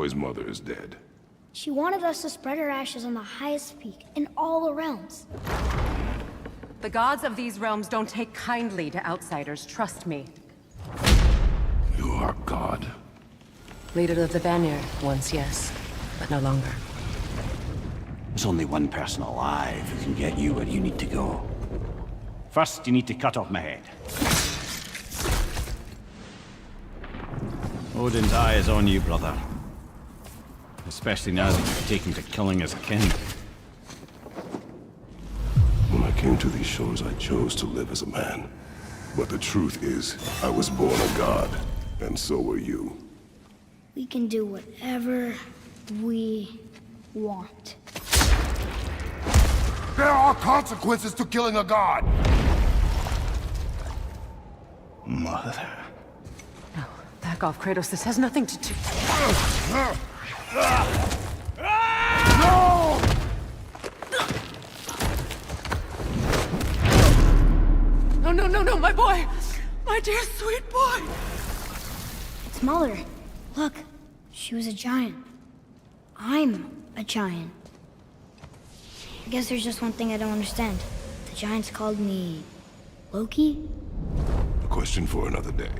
boy's mother is dead. She wanted us to spread her ashes on the highest peak in all the realms. The gods of these realms don't take kindly to outsiders, trust me. You are God. Leader of the Vanir, once yes, but no longer. There's only one person alive who can get you where you need to go. First, you need to cut off my head. Odin's eye is on you, brother. Especially now that you've taken to killing his kin. When I came to these shores, I chose to live as a man. But the truth is, I was born a god, and so were you. We can do whatever we want. There are consequences to killing a god! Mother. No, back off, Kratos. This has nothing to do... No! No, my boy! My dear, sweet boy! It's Mother. Look, she was a giant. I'm a giant. I guess there's just one thing I don't understand. The giants called me... Loki? A question for another day.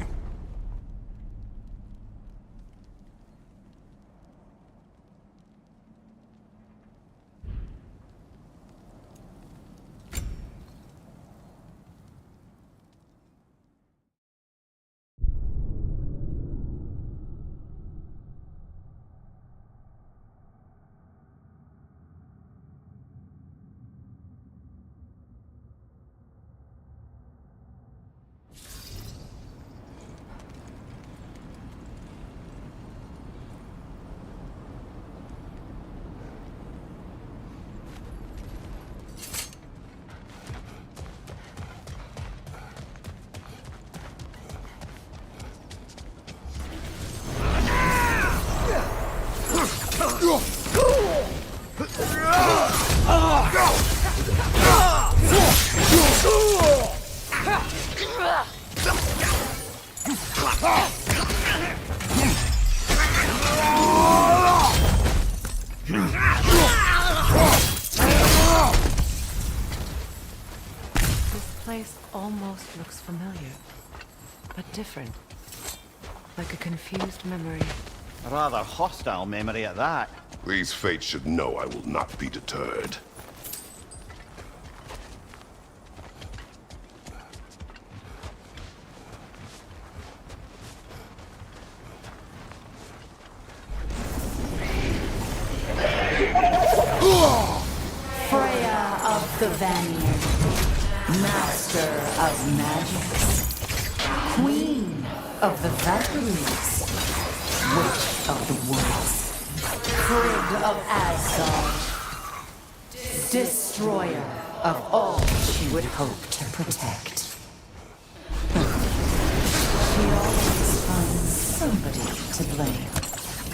This place almost looks familiar, but different. Like a confused memory. A rather hostile memory at that. These fates should know I will not be deterred. Freya of the Vanir, master of magic, queen of the Valkyries, witch of the woods, Frigg of Asgard, destroyer of all she would hope to protect. She always finds somebody to blame.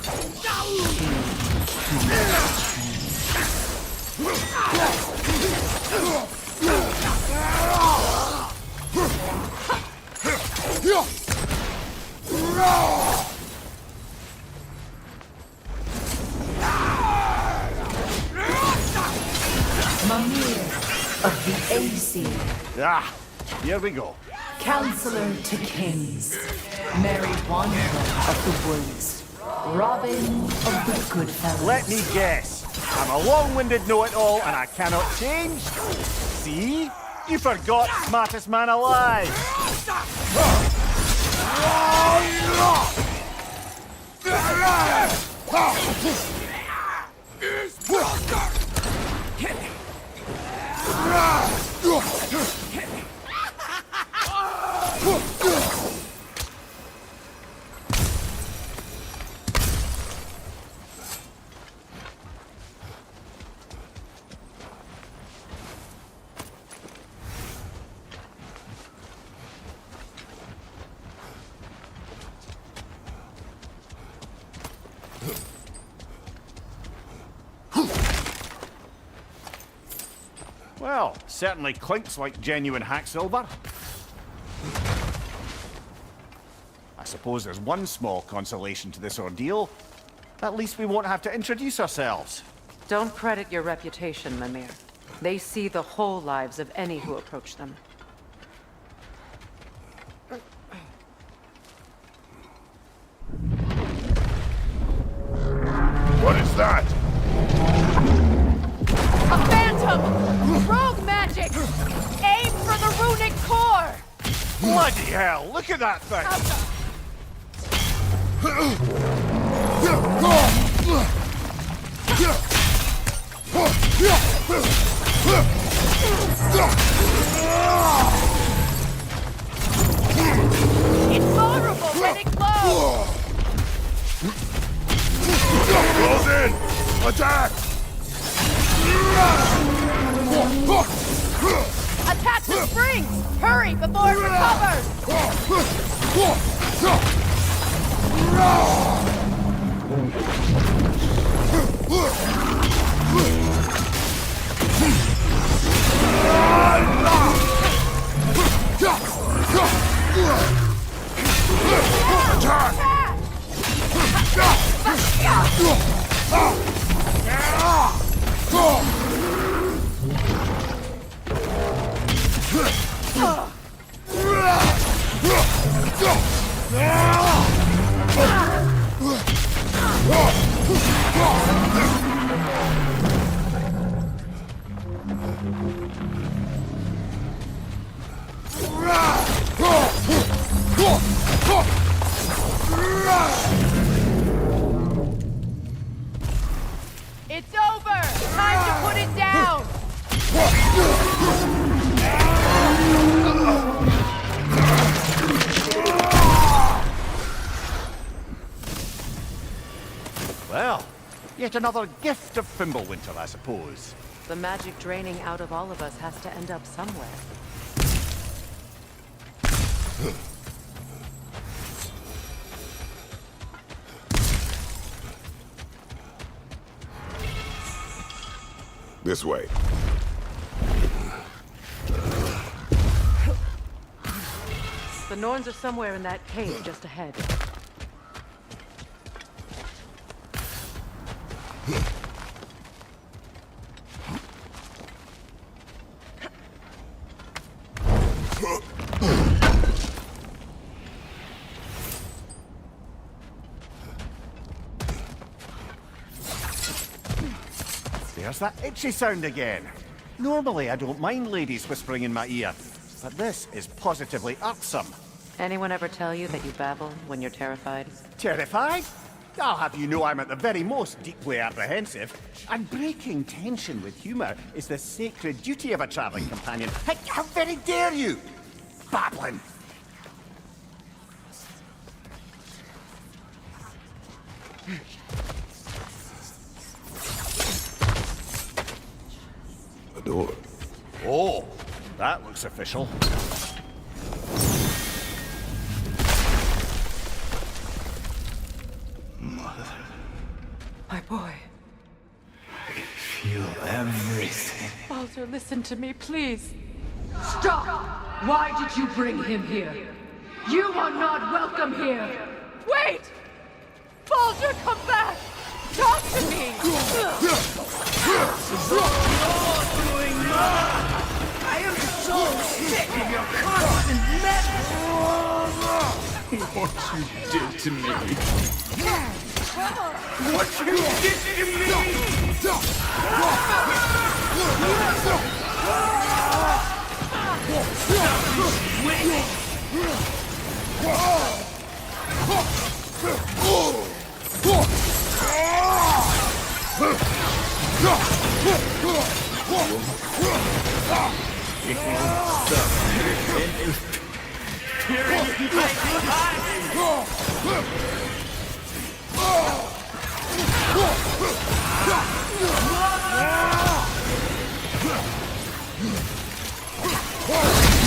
She cannot change. Mimir of the Aesir, Ah, here we go. Counselor to Kings, Merry Wanderer of the Woods, Robin of the Goodfellas. Let me guess. I'm a long-winded know-it-all and I cannot change. See? You forgot smartest man alive. Well, certainly clinks like genuine hack silver. I suppose there's one small consolation to this ordeal. At least we won't have to introduce ourselves. Don't credit your reputation, Mimir. They see the whole lives of any who approach them. What is that? A phantom! Rogue magic! Aim for the runic core! Bloody hell, look at that thing! It's vulnerable when it glows! Close in! Attack! Attack the springs! Hurry before it recovers! It's over! Time to put it down! Well, yet another gift of Fimbulwinter, I suppose. The magic draining out of all of us has to end up somewhere. This way. The Norns are somewhere in that cave just ahead. There's that itchy sound again. Normally I don't mind ladies whispering in my ear, but this is positively irksome. Anyone ever tell you that you babble when you're terrified? Terrified? I'll have you know I'm at the very most deeply apprehensive. And breaking tension with humour is the sacred duty of a travelling companion. How very dare you! Babbling! A door. Oh, that looks official. My boy. Feel everything. Baldur, listen to me, please. Stop! Why did you bring him here? You are not welcome here! Wait! Baldur, come back! Talk to me! I am so sick of your constant What you did to me. What you did to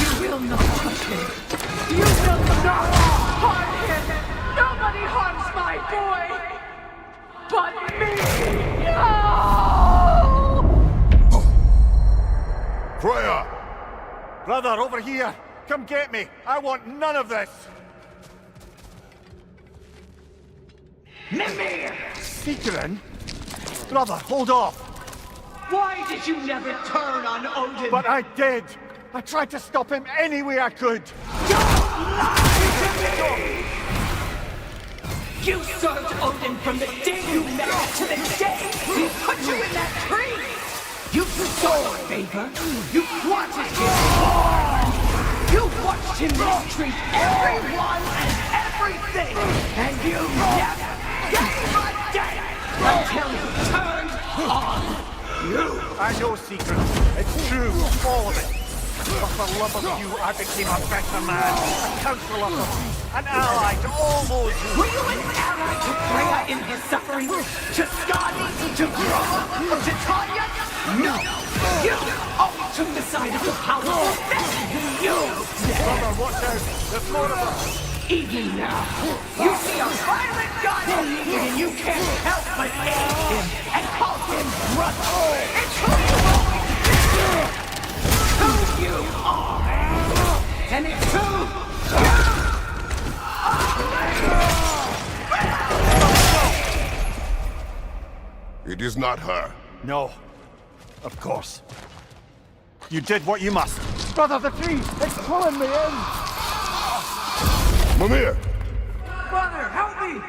You will not touch him! You will not harm him! Nobody harms my boy! But me! No! Freya! Brother, over here! Come get me! I want none of this! Mimir! Secret? Brother, hold off! Why did you never turn on Odin? But I did! I tried to stop him any way I could! You served Odin from the day you met him to the day he put you in that tree! You sought favor, you wanted his war! You watched him mistreat everyone and everything! And you never gave a damn until he turned on you! I know, Secret. It's true, all of it. But for love of you, I became a better man, a counselor, an ally to all those who... Were you an ally to Freya in her suffering? To Skadi? To Groma? To Tanya? No! You always took the side of the powerful. That's you! Brother, watch out! There's more of us! Even now, you see a violent god and you can't help but aid him and call him brother. It's who you always been. Who you are. And it's who you It is not her. No. Of course. You did what you must. Brother, the tree! It's pulling me in! Mimir! Brother, help me!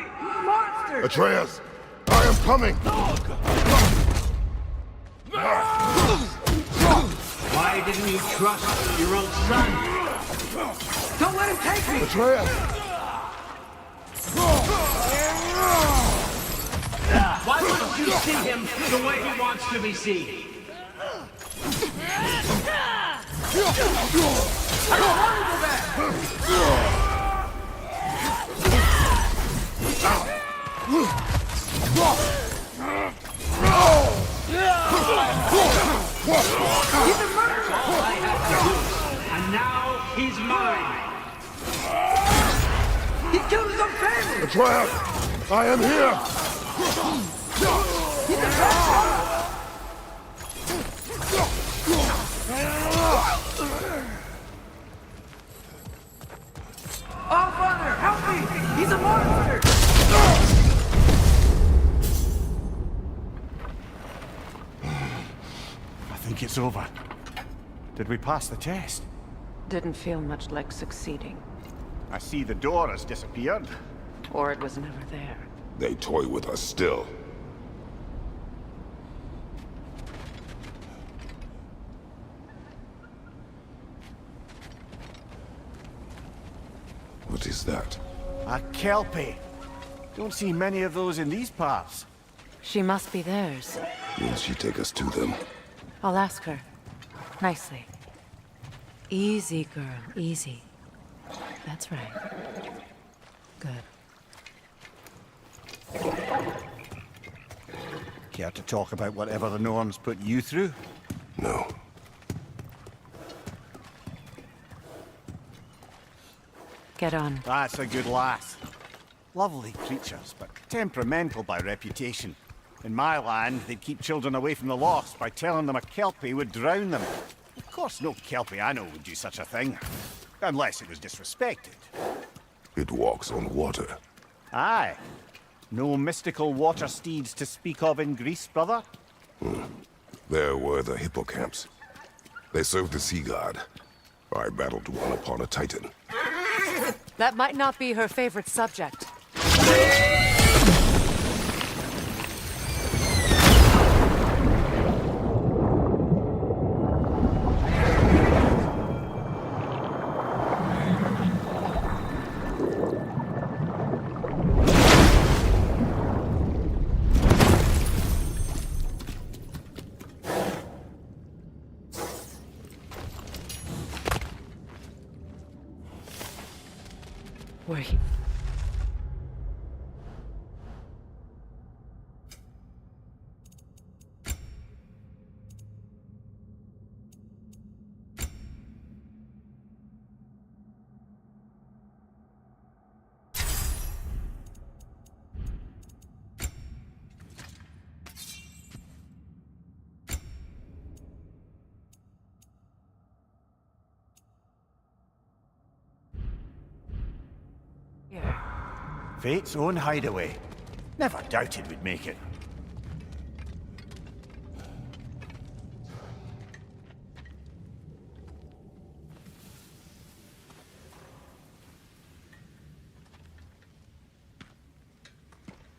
Monster! Atreus! I am coming! Why didn't you trust your own son? Don't let him take me! Atreus! Why wouldn't you see him the way he wants to be seen? I don't want to go back! He's a murderer! All I have to do, and now he's mine! He killed his own family! Atreus! I am here! He's a bastard! Oh, Father, help me! He's a monster! I think it's over. Did we pass the test? Didn't feel much like succeeding. I see the door has disappeared. Or it was never there. They toy with us still. What is that? A Kelpie. Don't see many of those in these parts. She must be theirs. Will she take us to them? I'll ask her. Nicely. Easy, girl. Easy. That's right. Good. Care to talk about whatever the Norns put you through? No. Get on. That's a good lass. Lovely creatures, but temperamental by reputation. In my land, they'd keep children away from the lost by telling them a Kelpie would drown them. Of course, no Kelpie I know would do such a thing. Unless it was disrespected. It walks on water. Aye. No mystical water steeds to speak of in Greece, brother? There were the hippocamps. They served the sea god. I battled one upon a titan. That might not be her favorite subject. Wait. Fate's own hideaway. Never doubted we'd make it.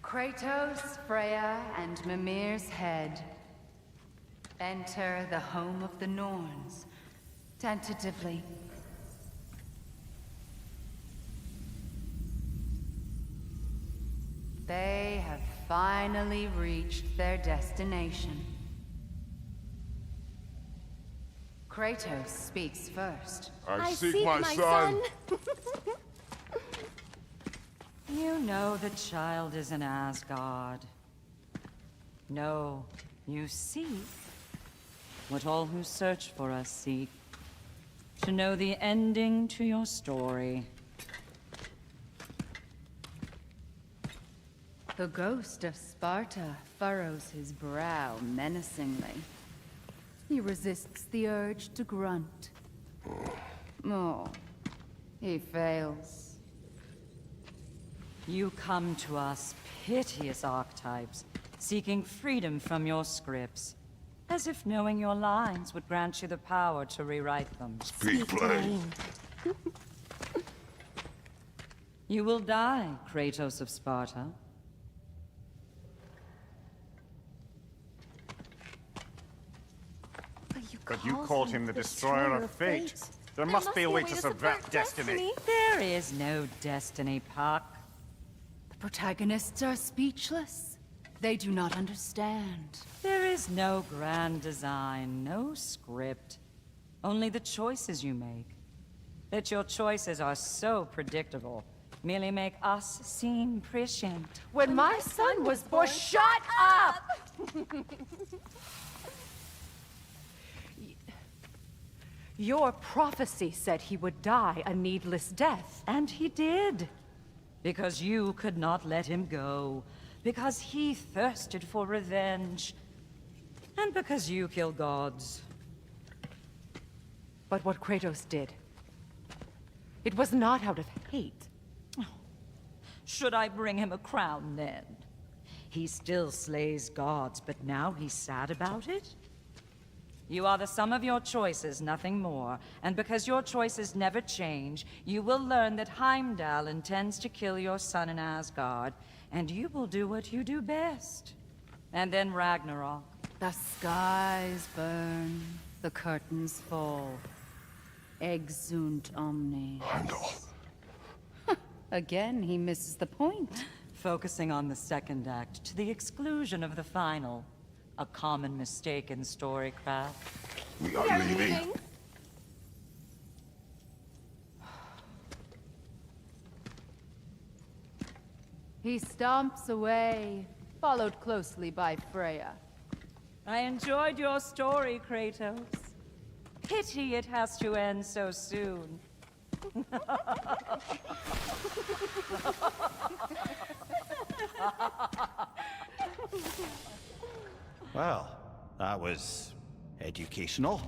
Kratos, Freya, and Mimir's head. Enter the home of the Norns, tentatively. They have finally reached their destination. Kratos speaks first. I seek my son. You know the child is in Asgard. No, you seek what all who search for us seek. To know the ending to your story. The ghost of Sparta furrows his brow menacingly. He resists the urge to grunt. Oh, he fails. You come to us, piteous archetypes, seeking freedom from your scripts. As if knowing your lines would grant you the power to rewrite them. Speak plain. You will die, Kratos of Sparta. But you called him the destroyer of fate. There must be a way to subvert destiny. There is no destiny, Puck. The protagonists are speechless. They do not understand. There is no grand design, no script. Only the choices you make. That your choices are so predictable, merely make us seem prescient. When my son was born, shut up! Your prophecy said he would die a needless death. And he did. Because you could not let him go. Because he thirsted for revenge. And because you kill gods. But what Kratos did, it was not out of hate. Should I bring him a crown then? He still slays gods, but now he's sad about it? You are the sum of your choices, nothing more. And because your choices never change, you will learn that Heimdall intends to kill your son in Asgard, and you will do what you do best. And then Ragnarok. The skies burn, the curtains fall. Exunt omnes. Heimdall. Again, he misses the point. Focusing on the second act to the exclusion of the final. A common mistake in storycraft. We are leaving. He stomps away, followed closely by Freya. I enjoyed your story, Kratos. Pity it has to end so soon. Well, that was educational.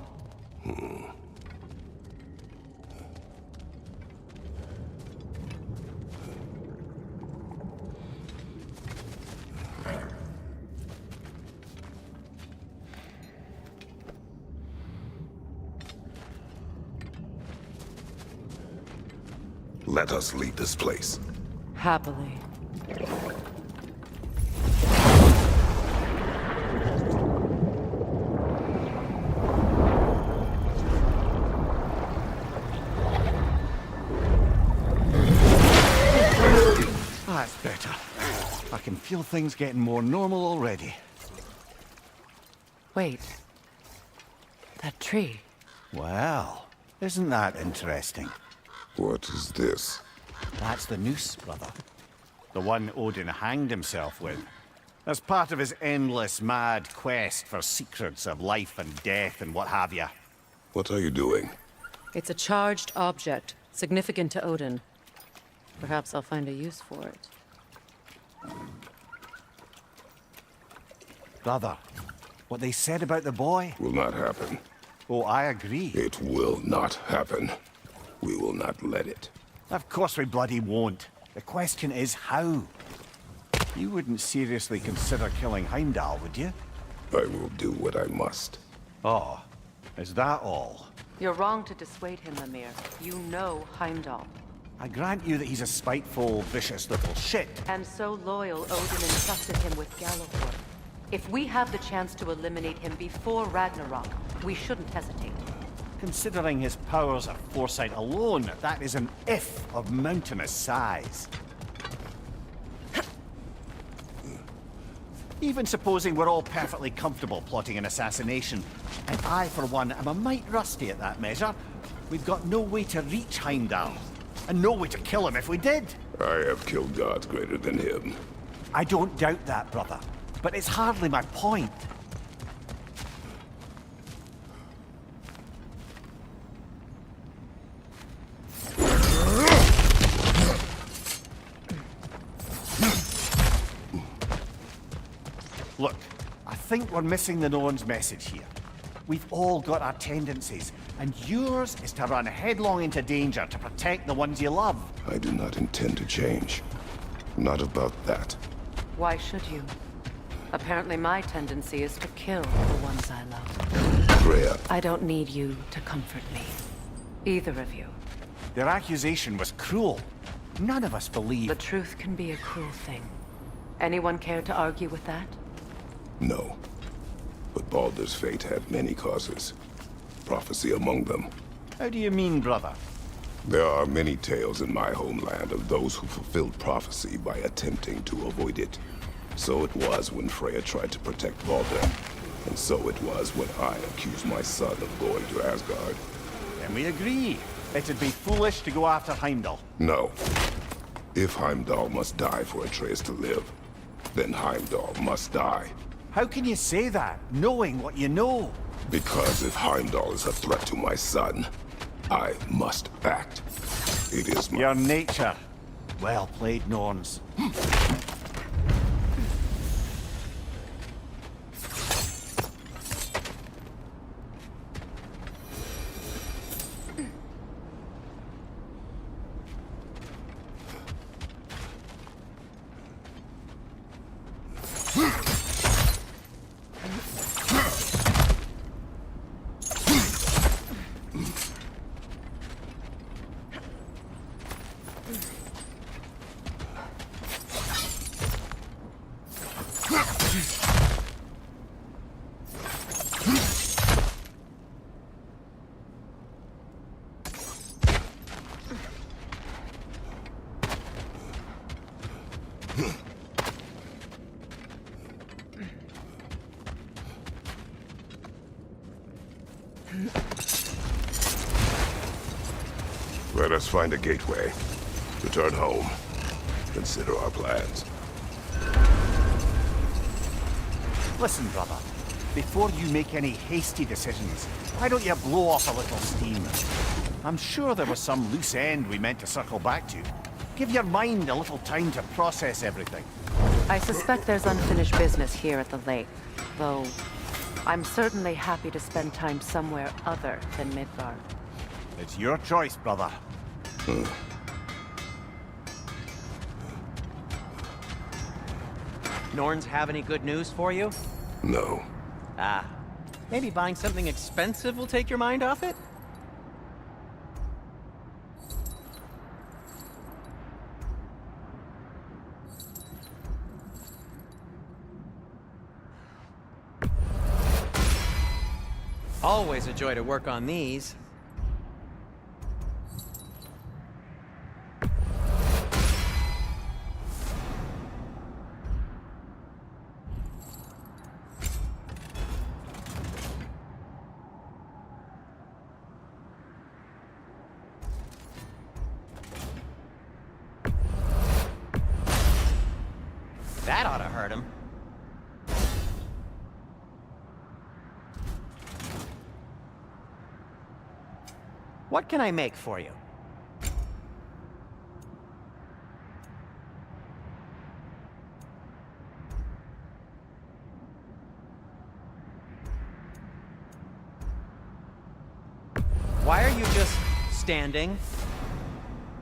Let us leave this place. Happily. That's better. I can feel things getting more normal already. Wait. That tree. Well, isn't that interesting? What is this? That's the noose, brother. The one Odin hanged himself with. As part of his endless, mad quest for secrets of life and death and what have you. What are you doing? It's a charged object, significant to Odin. Perhaps I'll find a use for it. Brother, what they said about the boy? Will not happen. Oh, I agree. It will not happen. We will not let it. Of course we bloody won't. The question is how. You wouldn't seriously consider killing Heimdall, would you? I will do what I must. Oh, is that all? You're wrong to dissuade him, Mimir. You know Heimdall. I grant you that he's a spiteful, vicious little shit. And so loyal, Odin entrusted him with Gjallarhorn. If we have the chance to eliminate him before Ragnarok, we shouldn't hesitate. Considering his powers of foresight alone, that is an if of mountainous size. Even supposing we're all perfectly comfortable plotting an assassination, and I, for one, am a mite rusty at that measure, we've got no way to reach Heimdall, and no way to kill him if we did. I have killed gods greater than him. I don't doubt that, brother, but it's hardly my point. Look, I think we're missing the Norn's message here. We've all got our tendencies, and yours is to run headlong into danger to protect the ones you love. I do not intend to change. Not about that. Why should you? Apparently my tendency is to kill the ones I love. Freya, I don't need you to comfort me. Either of you. Their accusation was cruel. None of us believe. The truth can be a cruel thing. Anyone care to argue with that? no. But Baldur's fate had many causes. Prophecy among them. How do you mean, brother? There are many tales in my homeland of those who fulfilled prophecy by attempting to avoid it. So it was when Freya tried to protect Baldur. And so it was when I accused my son of going to Asgard. Then we agree. It'd be foolish to go after Heimdall. No. If Heimdall must die for Atreus to live, then Heimdall must die. How can you say that, knowing what you know? Because if Heimdall is a threat to my son, I must act. It is my... Your nature. Well played, Norns. Let us find a gateway. Return home. Consider our plans. Listen, brother. Before you make any hasty decisions, why don't you blow off a little steam? I'm sure there was some loose end we meant to circle back to. Give your mind a little time to process everything. I suspect there's unfinished business here at the lake, though I'm certainly happy to spend time somewhere other than Midgard. It's your choice, brother. Norns have any good news for you? No. Ah, maybe buying something expensive will take your mind off it? Always a joy to work on these. That ought to hurt him. What can I make for you? Why are you just standing?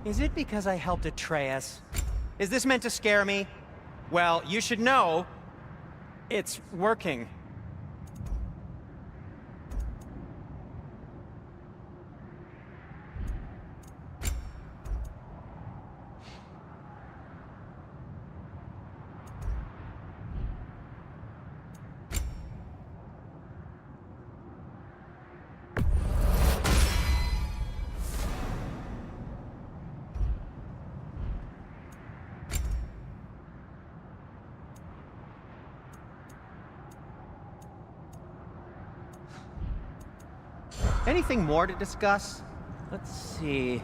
Is it because I helped Atreus? Is this meant to scare me? Well, you should know it's working. Anything more to discuss? Let's see.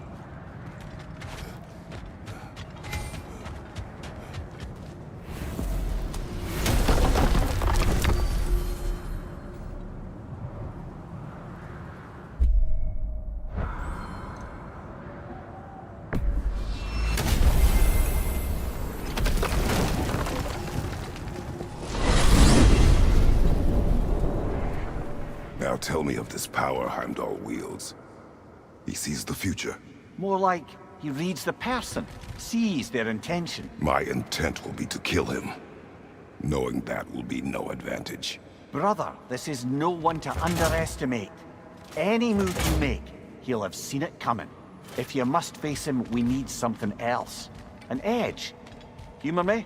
Now tell me of this power Heimdall wields. He sees the future. More like he reads the person, sees their intention. My intent will be to kill him. Knowing that will be no advantage. Brother, this is no one to underestimate. Any move you make, he'll have seen it coming. If you must face him, we need something else. An edge. Humor me?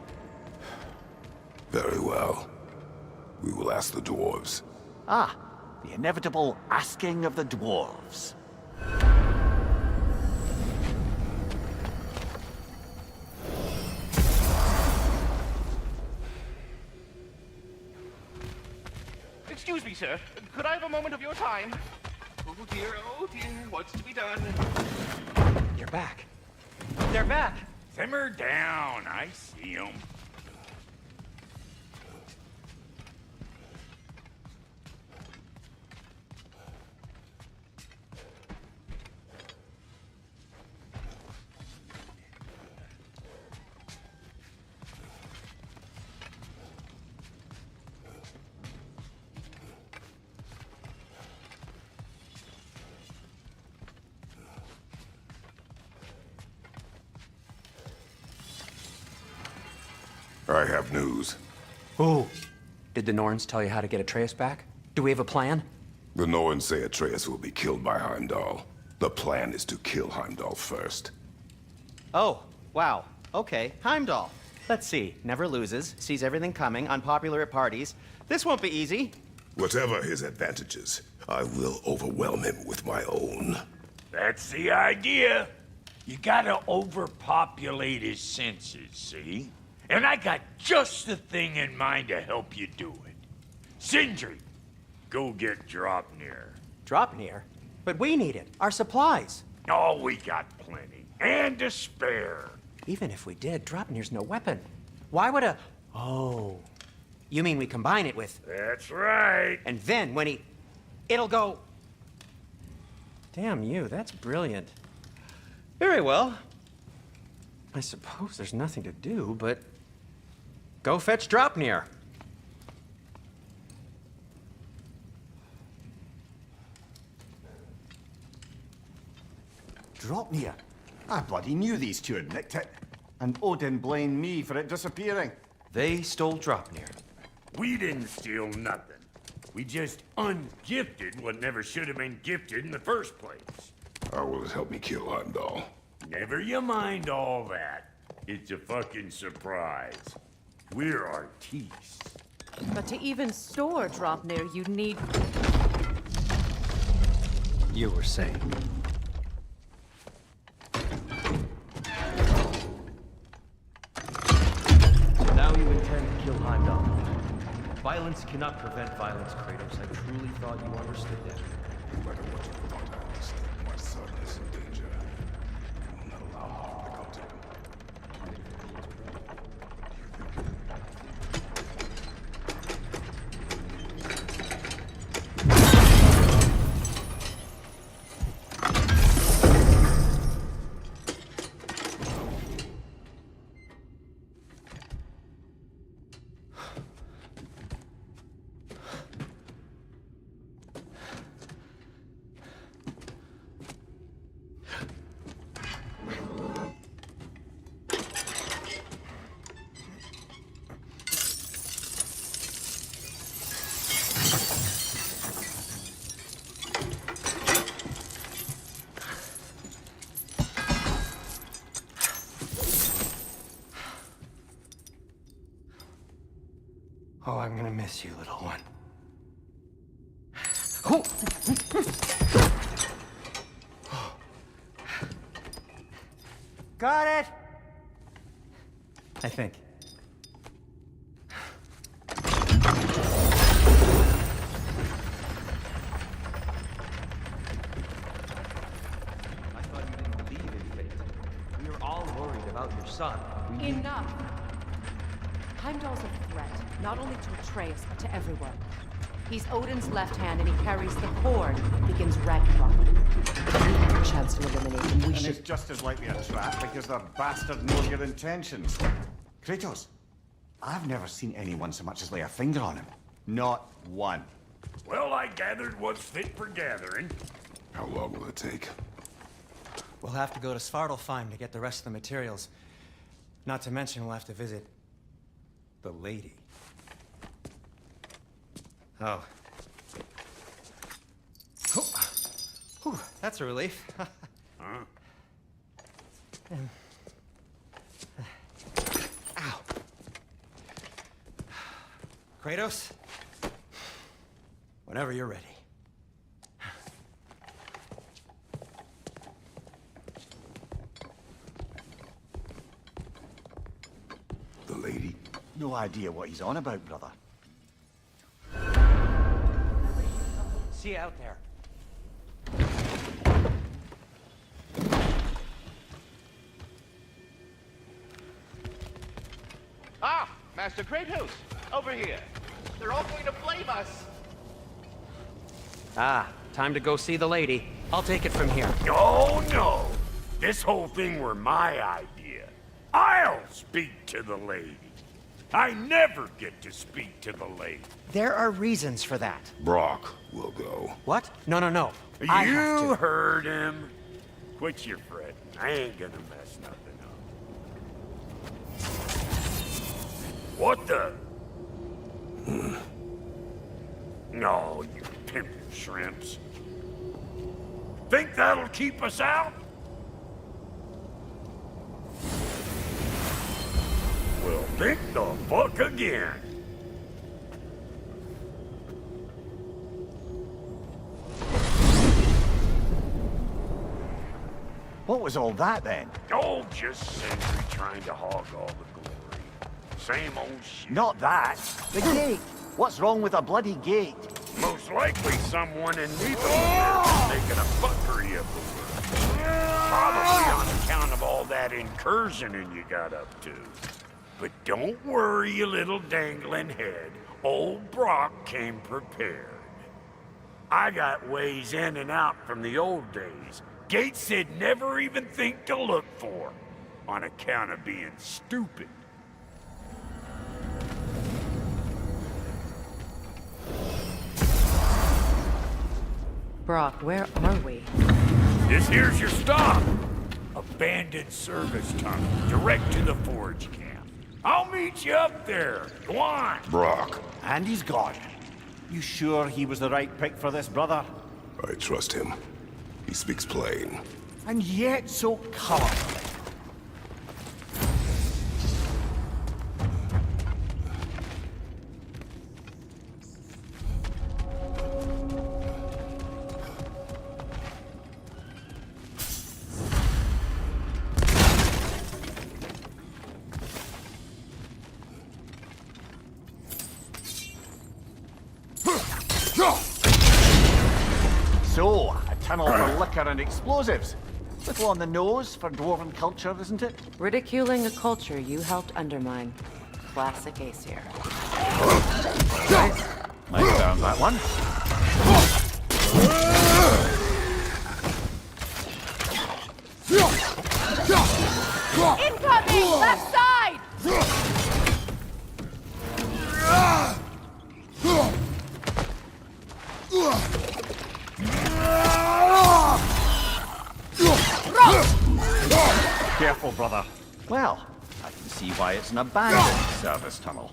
Very well. We will ask the dwarves. Ah, the inevitable asking of the dwarves. Excuse me, sir. Could I have a moment of your time? Oh dear, what's to be done? You're back. They're back. Simmer down, I see 'em. I have news. Oh. Did the Norns tell you how to get Atreus back? Do we have a plan? The Norns say Atreus will be killed by Heimdall. The plan is to kill Heimdall first. Oh, wow. Okay, Heimdall. Let's see. Never loses, sees everything coming, unpopular at parties. This won't be easy. Whatever his advantages, I will overwhelm him with my own. That's the idea. You gotta overpopulate his senses, see? And I got just the thing in mind to help you do it. Sindri, go get Dropnir. Dropnir? But we need it. Our supplies. Oh, we got plenty. And to spare. Even if we did, Dropnir's no weapon. Why would a... Oh. You mean we combine it with... That's right. And then when he... It'll go... Damn you, that's brilliant. Very well. I suppose there's nothing to do, but... Go fetch Dropnir. Dropnir? I bloody knew these two had nicked it. And Odin blamed me for it disappearing. They stole Dropnir. We didn't steal nothing. We just ungifted what never should have been gifted in the first place. How will it help me kill Heimdall? Never you mind all that. It's a fucking surprise. We're artistes. But to even store Dropnir, you'd need... You were saying. So now you intend to kill Heimdall. Violence cannot prevent violence, Kratos. I truly thought you understood that. No matter what you thought, I understood. My son is in danger. I will not allow harm to come to him. Oh, I'm gonna miss you, little one. Got it! I think. I thought you didn't believe in fate. We were all worried about your son. Enough! Heimdall's a threat, not only to Atreus, but to everyone. He's Odin's left hand, and he carries the cord that begins Ragnarok. We have a chance to eliminate him. We And should... it's just as likely a trap because the bastard knows your intentions. Kratos, I've never seen anyone so much as lay a finger on him. Not one. Well, I gathered what's fit for gathering. How long will it take? We'll have to go to Svartalfheim to get the rest of the materials. Not to mention we'll have to visit the lady. Oh. Whew, that's a relief. Huh? Ow. Kratos? Whenever you're ready. The lady? No idea what he's on about, brother. See you out there. Ah, Master Kratos, over here. They're all going to blame us. Ah, time to go see the lady. I'll take it from here. Oh, no. This whole thing were my idea. I'll speak to the lady. I never get to speak to the lady. There are reasons for that. Brock will go. What? No, no, no. I have You to. heard him. Quit your fretting. I ain't gonna mess nothing up. What the? No, you pimpin' shrimps. Think that'll keep us out? Well, think the fuck again. What was all that then? Oh, just Sentry trying to hog all the glory. Same old shit. Not that. The gate. What's wrong with a bloody gate? Most likely someone in Nibelheim is making a fuckery of the world. Probably on account of all that incursioning you got up to. But don't worry, you little dangling head. Old Brock came prepared. I got ways in and out from the old days. Gates they'd never even think to look for, on account of being stupid. Brock, where are we? This here's your stop. Abandoned service tunnel, direct to the forge camp. I'll meet you up there. Go on. Brock. And he's gone. You sure he was the right pick for this, brother? I trust him. He speaks plain. And yet so colorful. So, a tunnel for liquor and explosives. Little on the nose for dwarven culture, isn't it? Ridiculing a culture you helped undermine. Classic Aesir. I found that one. Incoming! Left side! Careful, brother. Well, I can see why it's an abandoned service tunnel.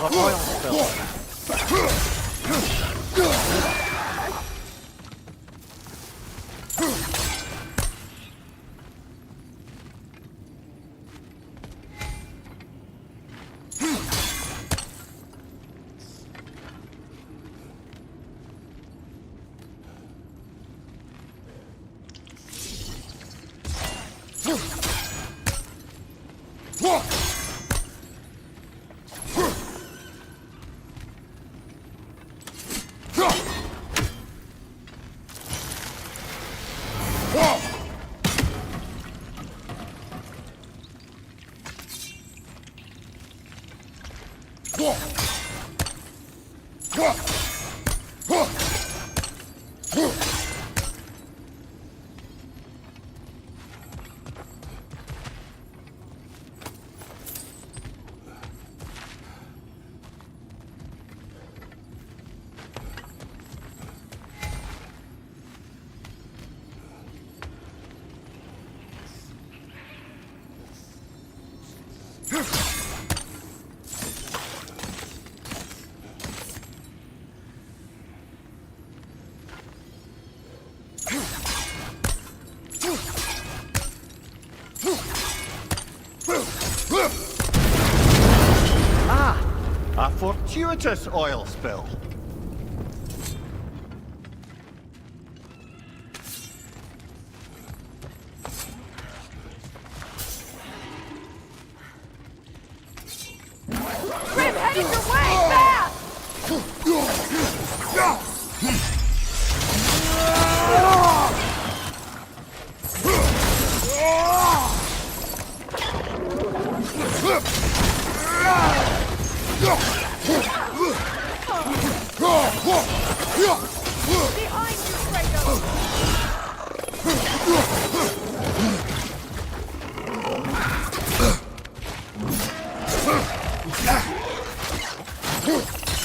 an oil spill. A fortuitous oil spill. Grim, headed your way!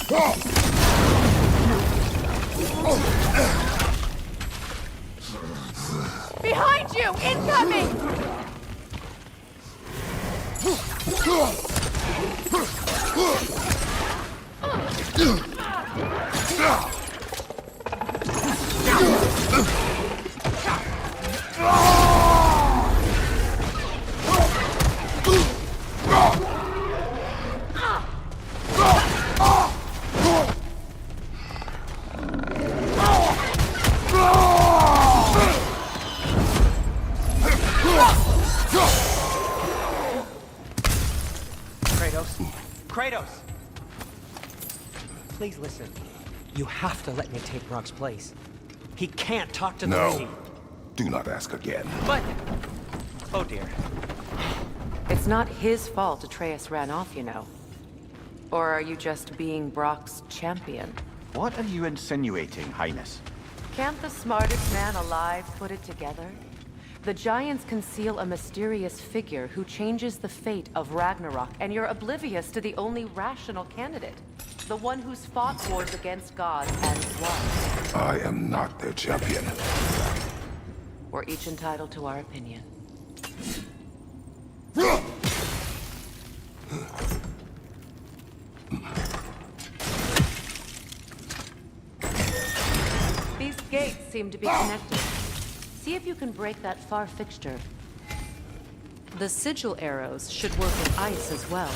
Fast! Behind you, Kratos! Behind you! Incoming! Kratos! Please listen. You have to let me take Rock's place. He can't talk to the lady. No. Do not ask again. But... Oh dear. It's not his fault Atreus ran off, you know. Or are you just being Brock's champion? What are you insinuating, Highness? Can't the smartest man alive put it together? The Giants conceal a mysterious figure who changes the fate of Ragnarok, and you're oblivious to the only rational candidate. The one who's fought wars against gods and won. I am not their champion. We're each entitled to our opinion. These gates seem to be connected. See if you can break that far fixture. The sigil arrows should work with ice as well.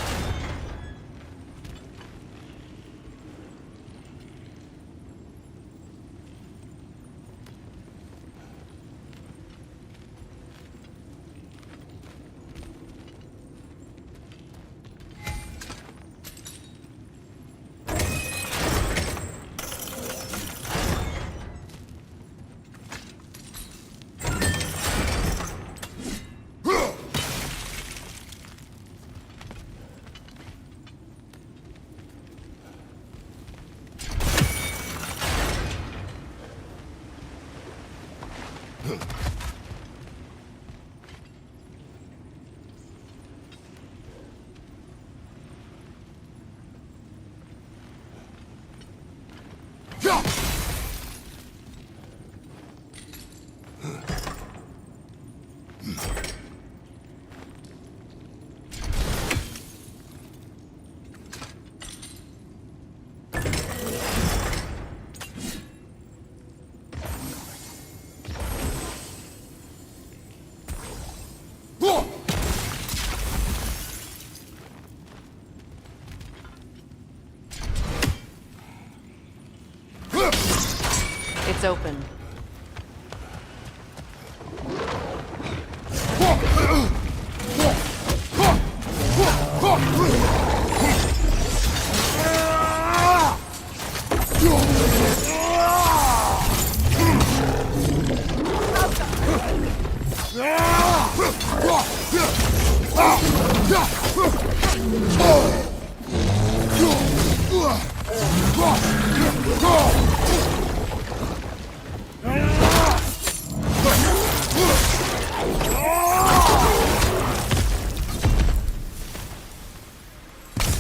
It's open.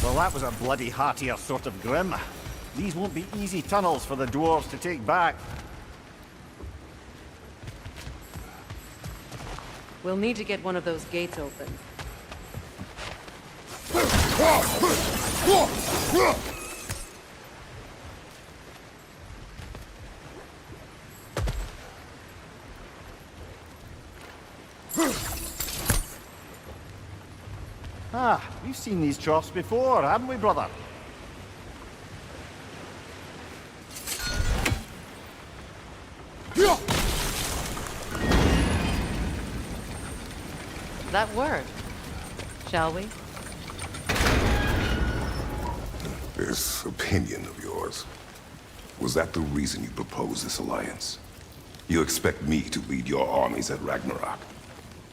Well, that was a bloody heartier sort of grim. These won't be easy tunnels for the dwarves to take back. We'll need to get one of those gates open. Ah, we've seen these troughs before, haven't we, brother? That word. Shall we? This opinion of yours, was that the reason you proposed this alliance? You expect me to lead your armies at Ragnarok?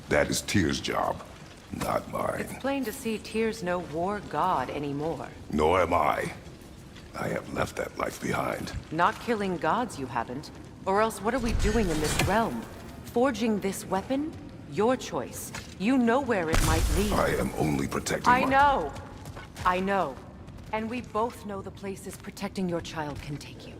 That is Tyr's job, not mine. It's plain to see Tyr's no war god anymore. Nor am I. I have left that life behind. Not killing gods, you haven't. Or else what are we doing in this realm? Forging this weapon? Your choice. You know where it might lead. I am only protecting I know. I know. And we both know the places protecting your child can take you.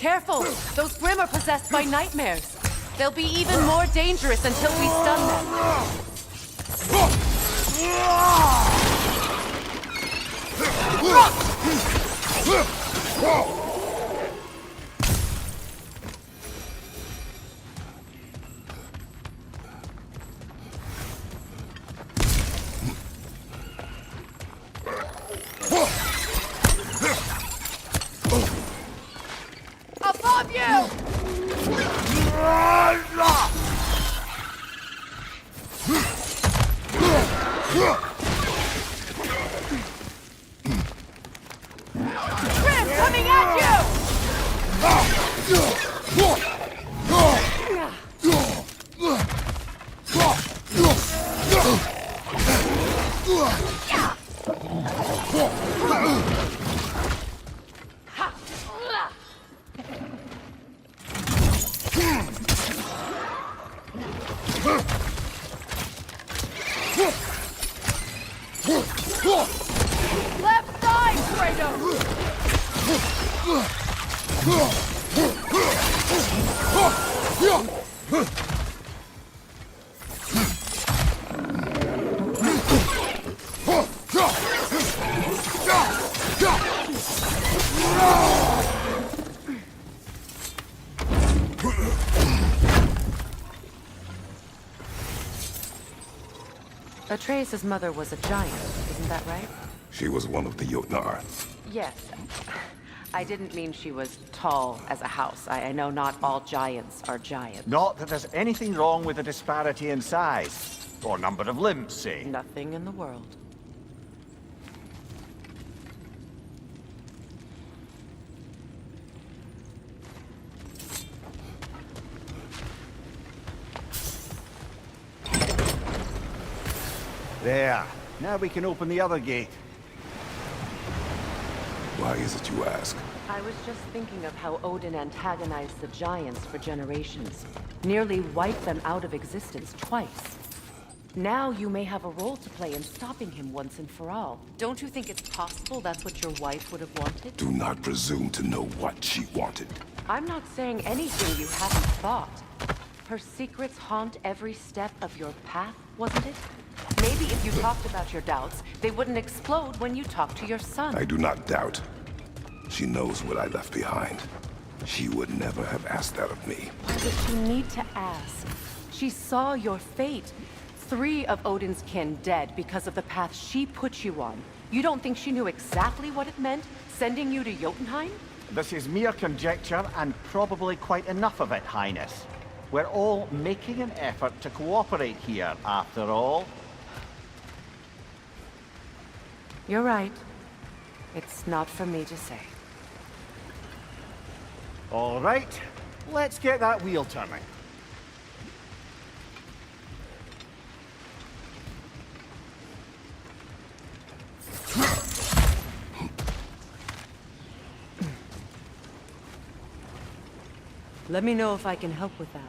Careful! Those Grimm are possessed by nightmares. They'll be even more dangerous until we stun them. Above you! Grimm coming at Left side, Kratos! Atreus' mother was a giant, isn't that right? She was one of the Jotnar. Yes. I didn't mean she was tall as a house. I know not all giants are giants. Not that there's anything wrong with the disparity in size. Or number of limbs, say. Nothing in the world. There. Now we can open the other gate. Why is it you ask? I was just thinking of how Odin antagonized the giants for generations. Nearly wiped them out of existence twice. Now you may have a role to play in stopping him once and for all. Don't you think it's possible that's what your wife would have wanted? Do not presume to know what she wanted. I'm not saying anything you haven't thought. Her secrets haunt every step of your path, wasn't it? Maybe if you talked about your doubts, they wouldn't explode when you talk to your son. I do not doubt. She knows what I left behind. She would never have asked that of me. Why would she need to ask? She saw your fate. 3 of Odin's kin dead because of the path she put you on. You don't think she knew exactly what it meant, sending you to Jotunheim? This is mere conjecture, and probably quite enough of it, Highness. We're all making an effort to cooperate here, after all. You're right. It's not for me to say. All right, let's get that wheel turning. Let me know if I can help with that.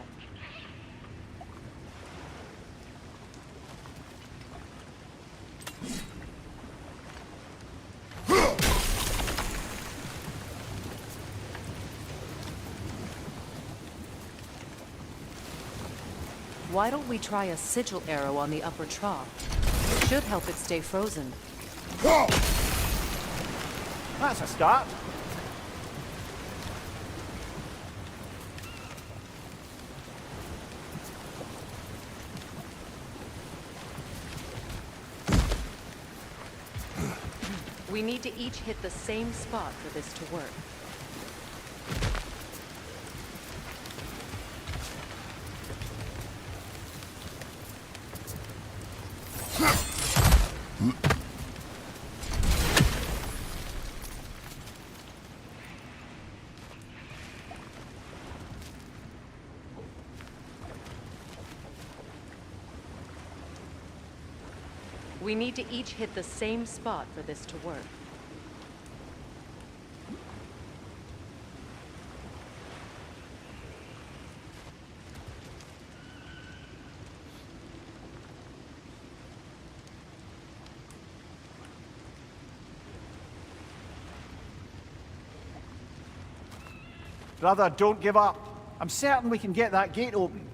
Why don't we try a sigil arrow on the upper trough? It should help it stay frozen. That's a start. We need to each hit the same spot for this to work. We need to each hit the same spot for this to work. Brother, don't give up. I'm certain we can get that gate open.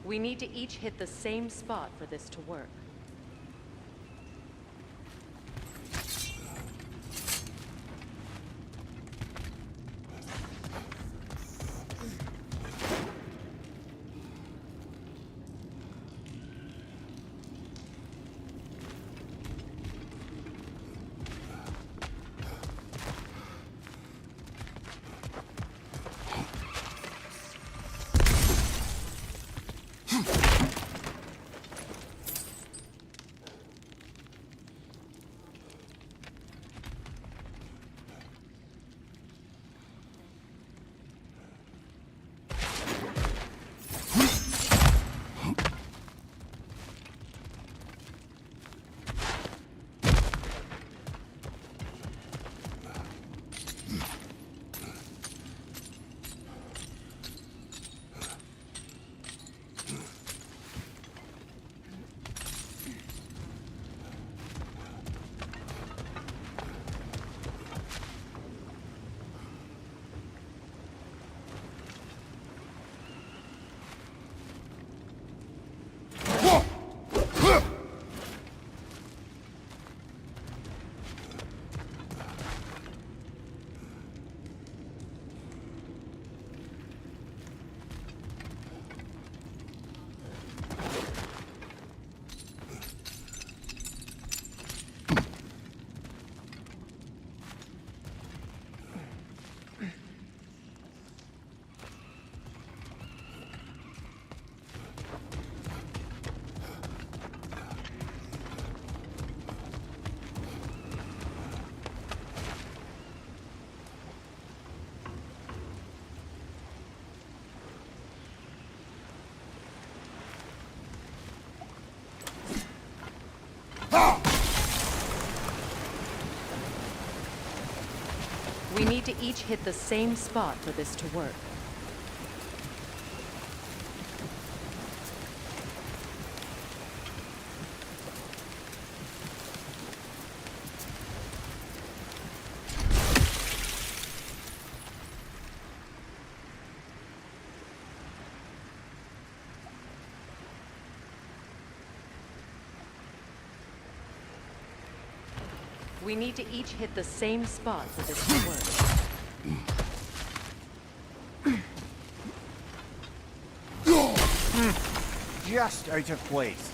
We need to each hit the same spot for this to work. We need to each hit the same spot for this to work. We need to each hit the same spot for this to work. Just out of place.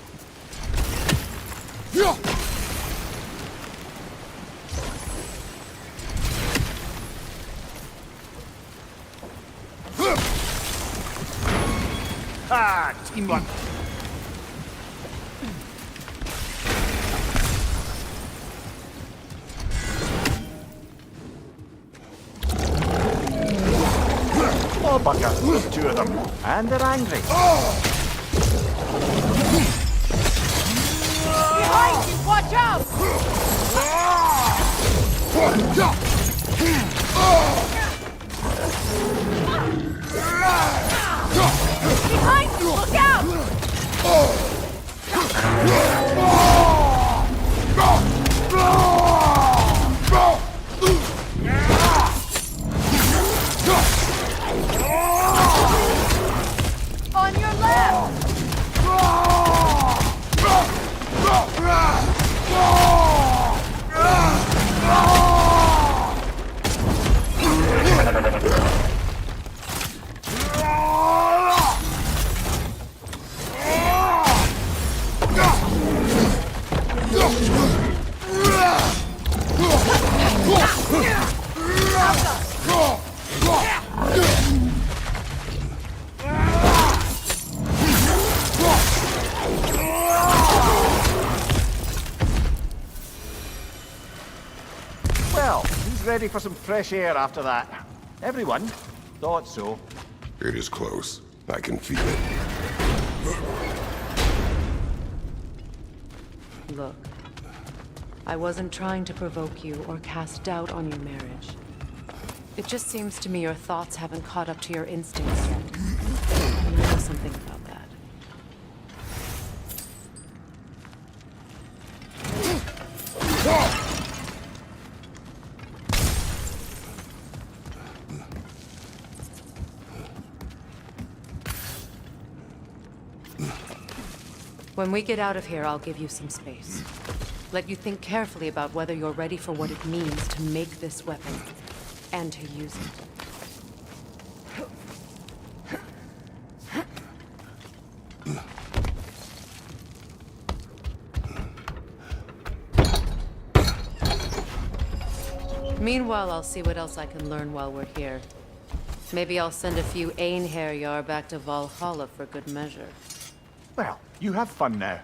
Ah, teamwork. Oh, bugger. There's two of them. And they're angry. Behind you! Watch out! Behind you! Look out! On your left! Well, who's ready for some fresh air after that? Everyone? Thought so. It is close. I can feel it. Look, I wasn't trying to provoke you or cast doubt on your marriage. It just seems to me your thoughts haven't caught up to your instincts yet. And I know something about that. When we get out of here, I'll give you some space. Let you think carefully about whether you're ready for what it means to make this weapon, and to use it. Meanwhile, I'll see what else I can learn while we're here. Maybe I'll send a few Einherjar back to Valhalla for good measure. Well, you have fun now.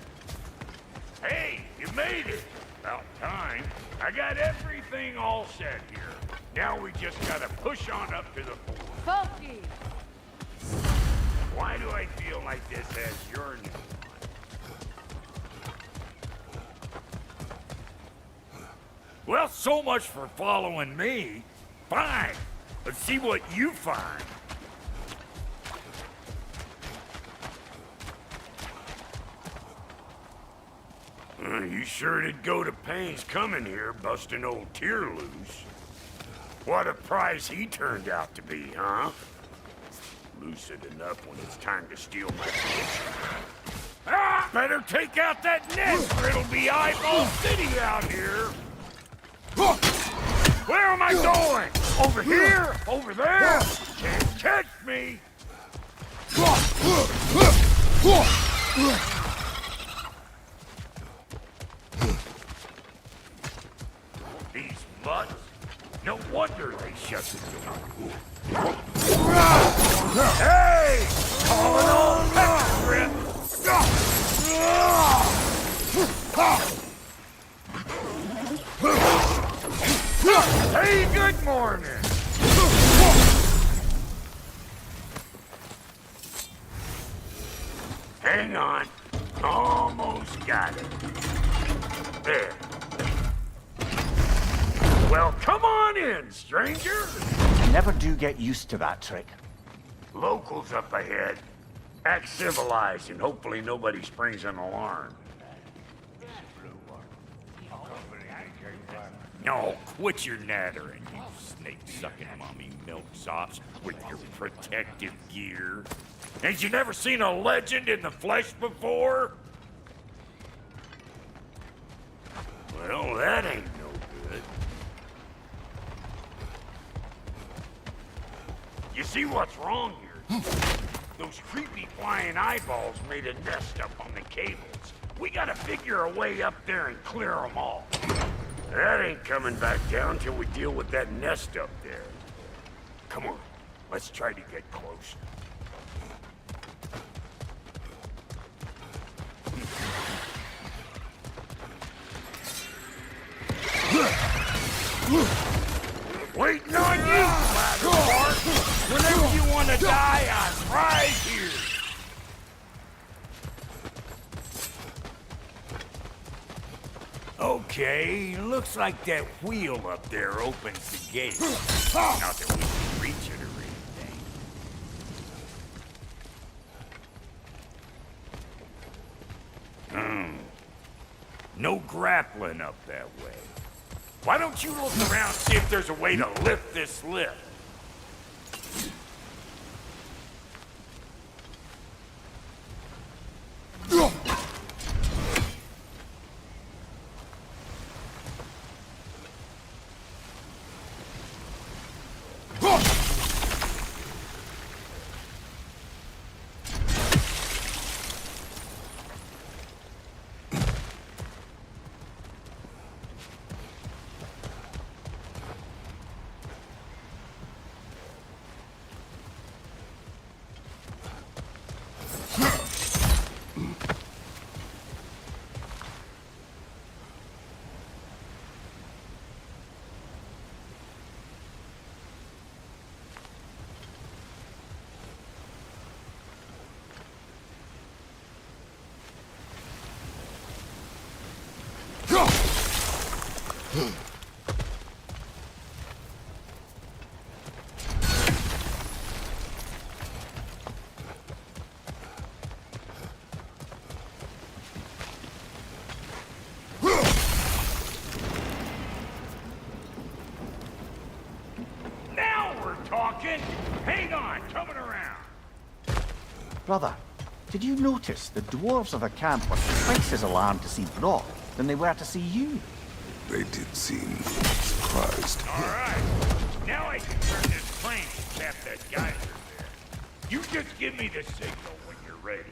Hey, you made it! About time. I got everything all set here. Now we just gotta push on up to the fort. Funky! Why do I feel like this has your name on it? Well, so much for following me. Fine. Let's see what you find. You sure did go to pains coming here, busting old Tyr loose. What a prize he turned out to be, huh? Lucid enough when it's time to steal my picture. Ah! Better take out that net, or it'll be Eyeball City out here. Where am I going? Over here? Over there? Can't catch me! These mutts? No wonder they shut the door. Hey! Calling all pepper grip! Hey, good morning! Hang on. Almost got it. There. Well, come on in, stranger. I never do get used to that trick. Locals up ahead. Act civilized and hopefully nobody springs an alarm. No, quit your nattering, you snake-sucking mommy milksops with your protective gear. Ain't you never seen a legend in the flesh before? Well, that ain't no good. You see what's wrong here? Those creepy flying eyeballs made a nest up on the cables. We gotta figure a way up there and clear them all. That ain't coming back down till we deal with that nest up there. Come on, let's try to get closer. Waiting on you, Ladderbark! Whenever you want to die, I'm right here! Okay, looks like that wheel up there opens the gate. Not that we can reach it or anything. No grappling up that way. Why don't you look around and see if there's a way to lift this lift? talking? Hang on, coming around. Brother, did you notice the dwarves of the camp were twice as alarmed to see Brock than they were to see you? They did seem surprised. All right, now I can turn this plane and tap that geyser there. You just give me the signal when you're ready.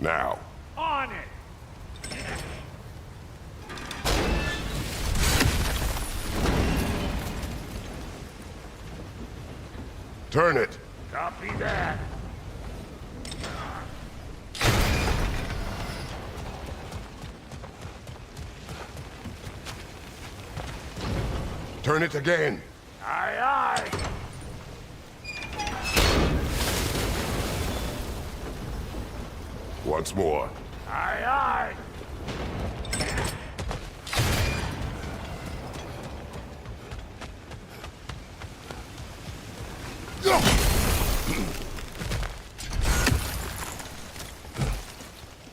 Now. On it! Turn it. Copy that. Turn it again. Aye, aye. Once more. Aye, aye.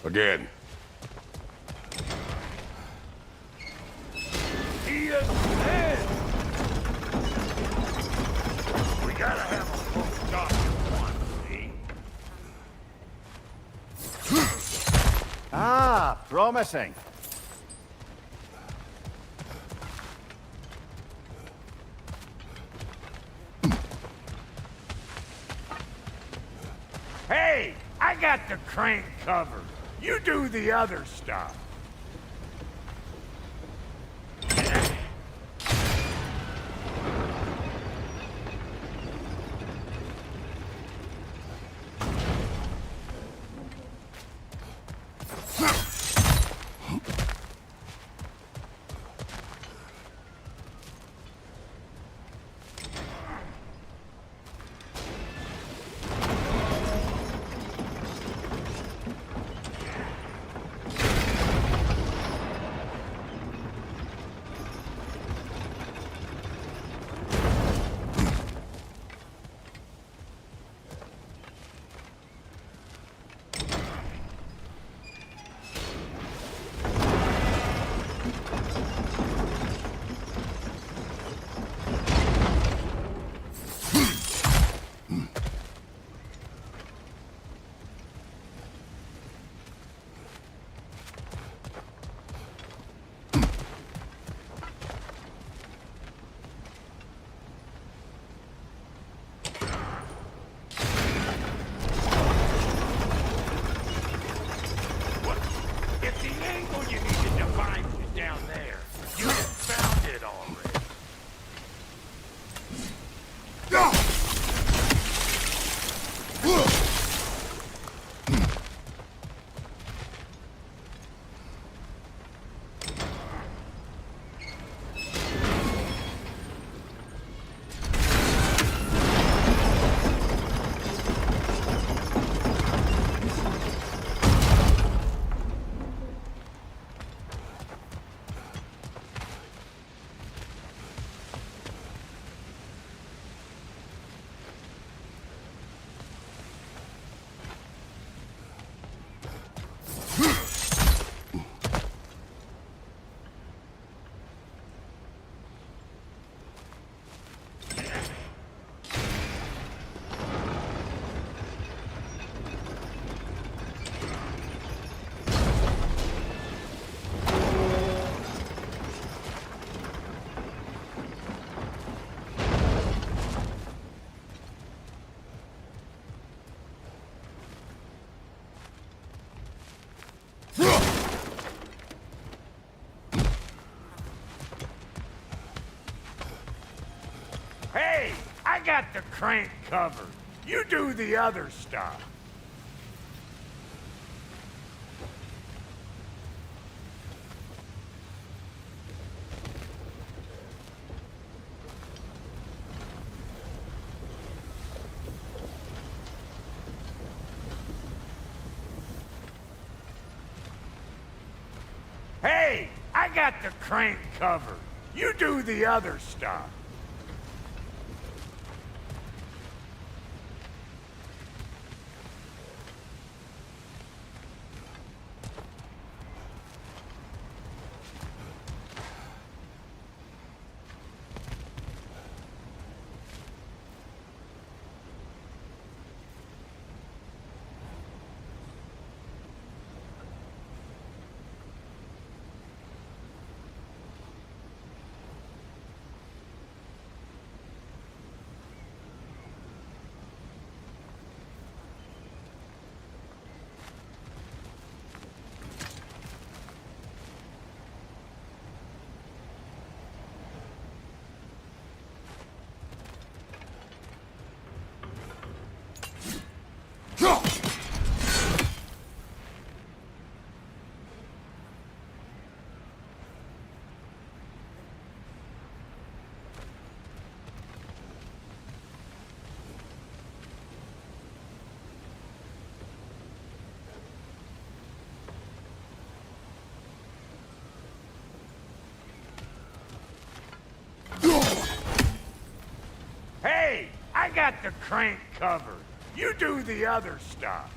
Again. He is dead. We gotta have a full stop at once, see? Ah, promising. Hey, I got the crank covered. You do the other stuff. If the angle you needed to find was down there, you had found it already. Hey, I got the crank covered. You do the other stuff. Hey! got the crank covered. You do the other stuff. Hey, I got the crank covered. You do the other stuff.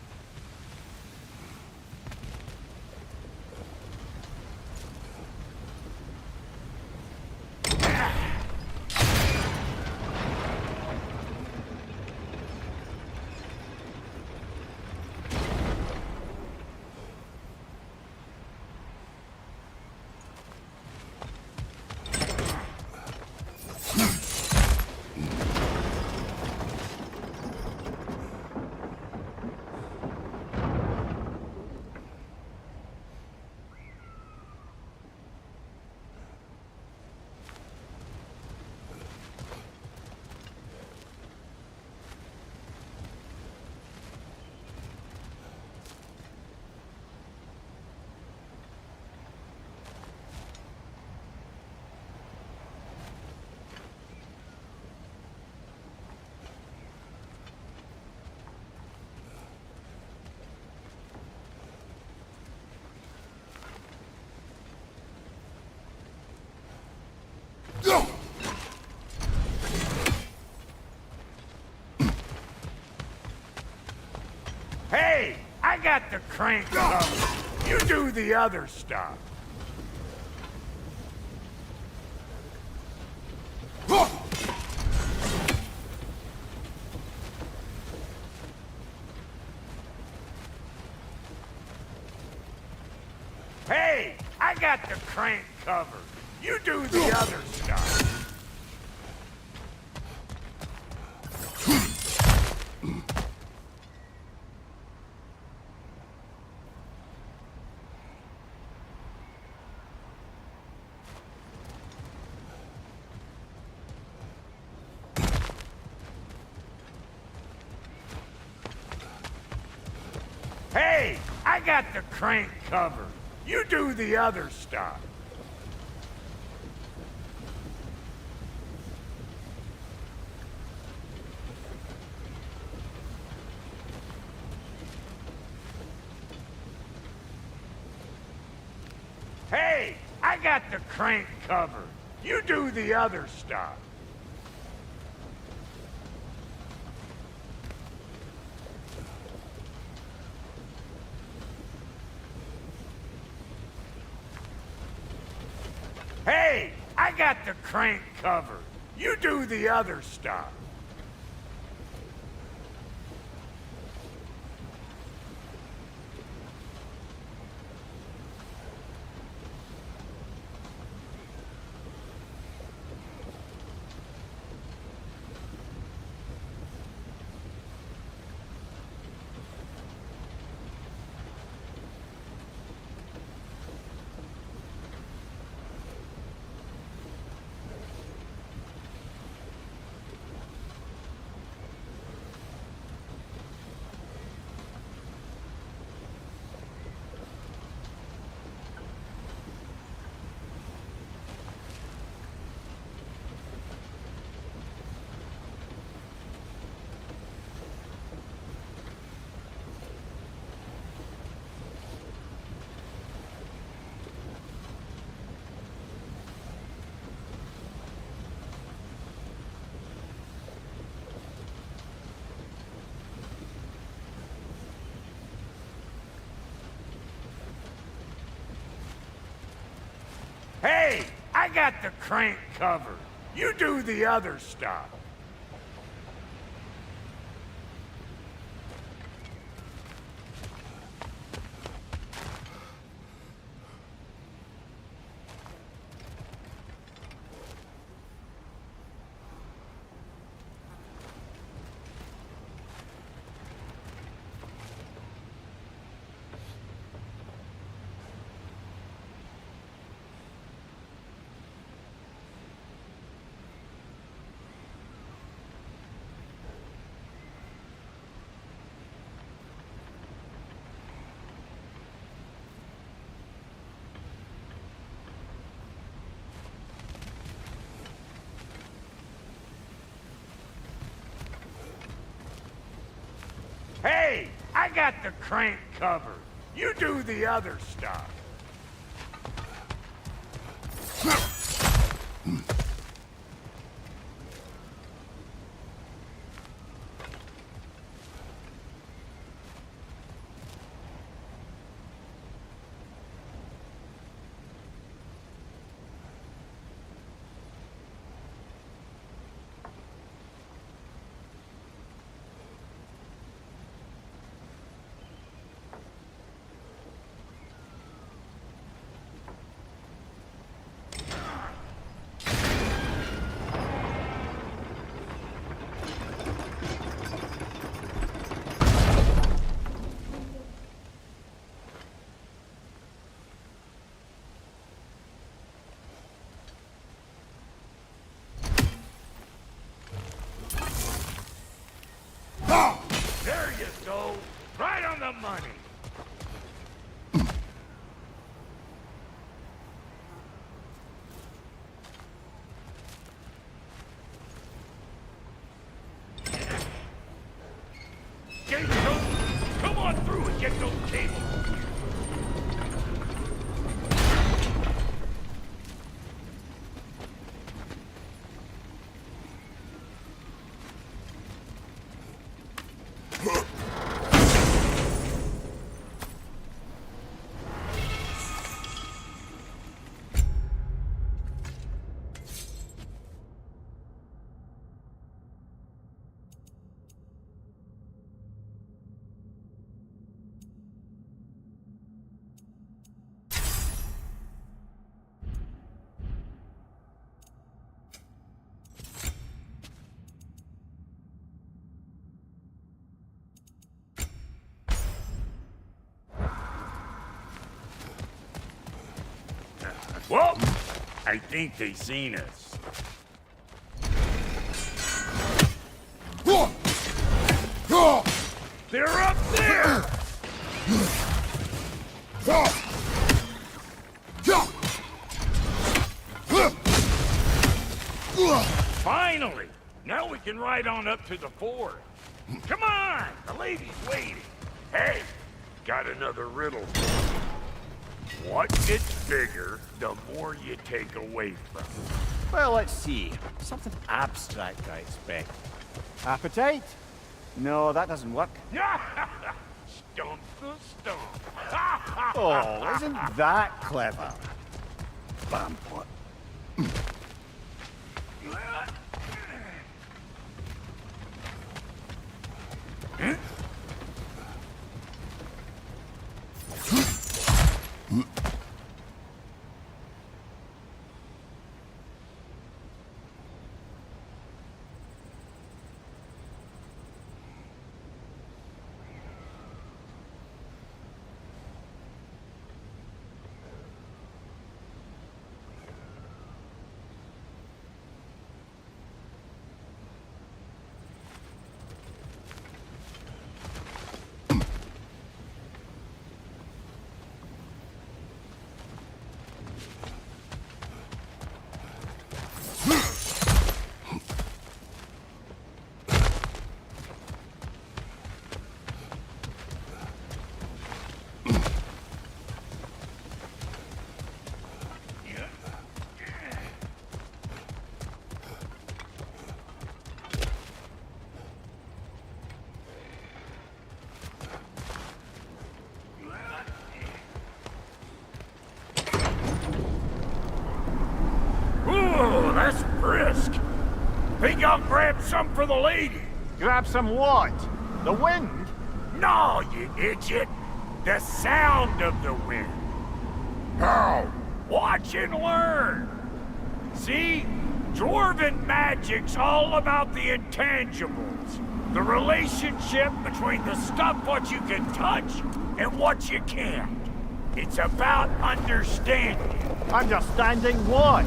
Hey, I got the crank covered. You do the other stuff. Hey, I got the crank covered. You do the other stuff. Hey, I got the crank covered. You do the other stuff. Hey, I got the crank covered. You do the other stuff. Hey, I got the crank covered. You do the other stuff. I got the crank covered. You do the other stuff. Hey, I got the crank covered. You do the other stuff. There you go. Right on the money. Gates open. Come on through and get those cables. Well, I think they seen us. They're up there! Finally! Now we can ride on up to the fort. Come on! The lady's waiting. Hey, got another riddle. What gets bigger, the more you take away from it? Well, let's see. Something abstract, I expect. Appetite? No, that doesn't work. Stump the stump. Oh, isn't that clever? Vampire. Oh, that's brisk. Think I'll grab some for the lady? Grab some what? The wind? No, you idiot. The sound of the wind. How? Watch and learn. See? Dwarven magic's all about the intangibles. The relationship between the stuff what you can touch and what you can't. It's about understanding. Understanding what?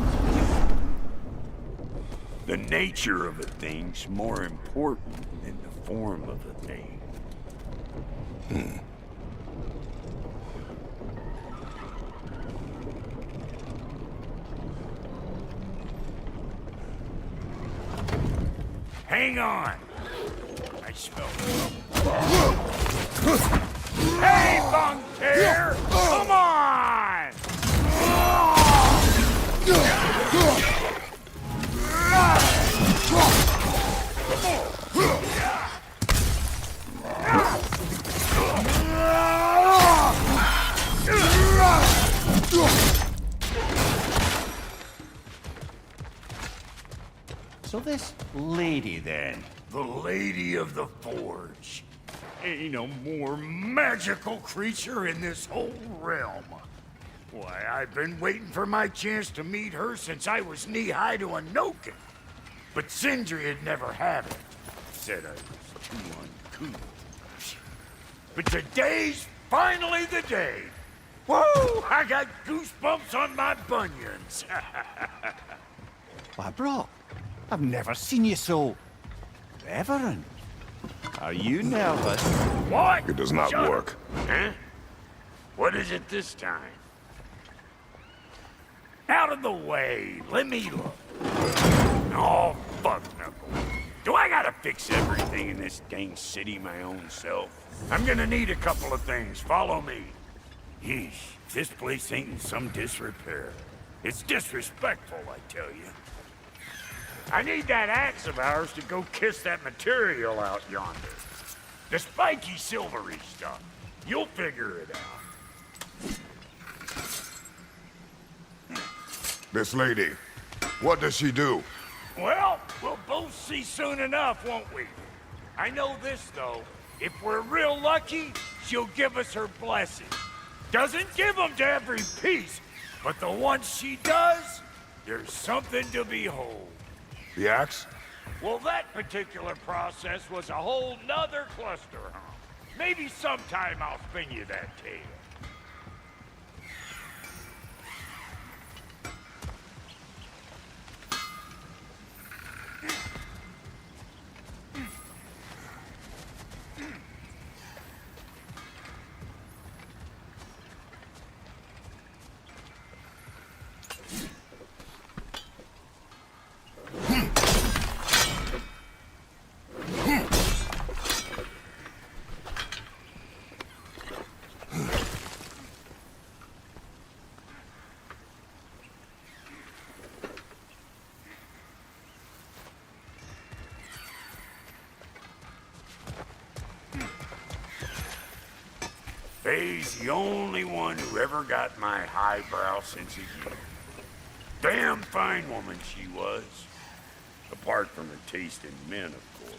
The nature of a thing's more important than the form of a thing. Hang on. I smell Hey, Bunker! Come on! So this lady then? The Lady of the Forge. Ain't no more magical creature in this whole realm. Why, I've been waiting for my chance to meet her since I was knee-high to a Noken. But Sindri had never had it. Said I was too uncouth. But today's finally the day. Whoa! I got goosebumps on my bunions. Why, bro, I've never seen you so... reverent. Are you nervous? What? It does not Shut work. up. Huh? What is it this time? Out of the way. Let me look. Oh, fuck no. Do I gotta fix everything in this dang city my own self? I'm gonna need a couple of things. Follow me. Yeesh, this place ain't in some disrepair. It's disrespectful, I tell you. I need that axe of ours to go kiss that material out yonder. The spiky silvery stuff. You'll figure it out. This lady, what does she do? Well, we'll both see soon enough, won't we? I know this, though. If we're real lucky, she'll give us her blessing. Doesn't give them to every piece, but the ones she does, there's something to behold. The axe? Well, that particular process was a whole nother cluster, huh? Maybe sometime I'll spin you that tale. Faye's the only one who ever got my highbrow sense of humor. Damn fine woman she was. Apart from her taste in men, of course.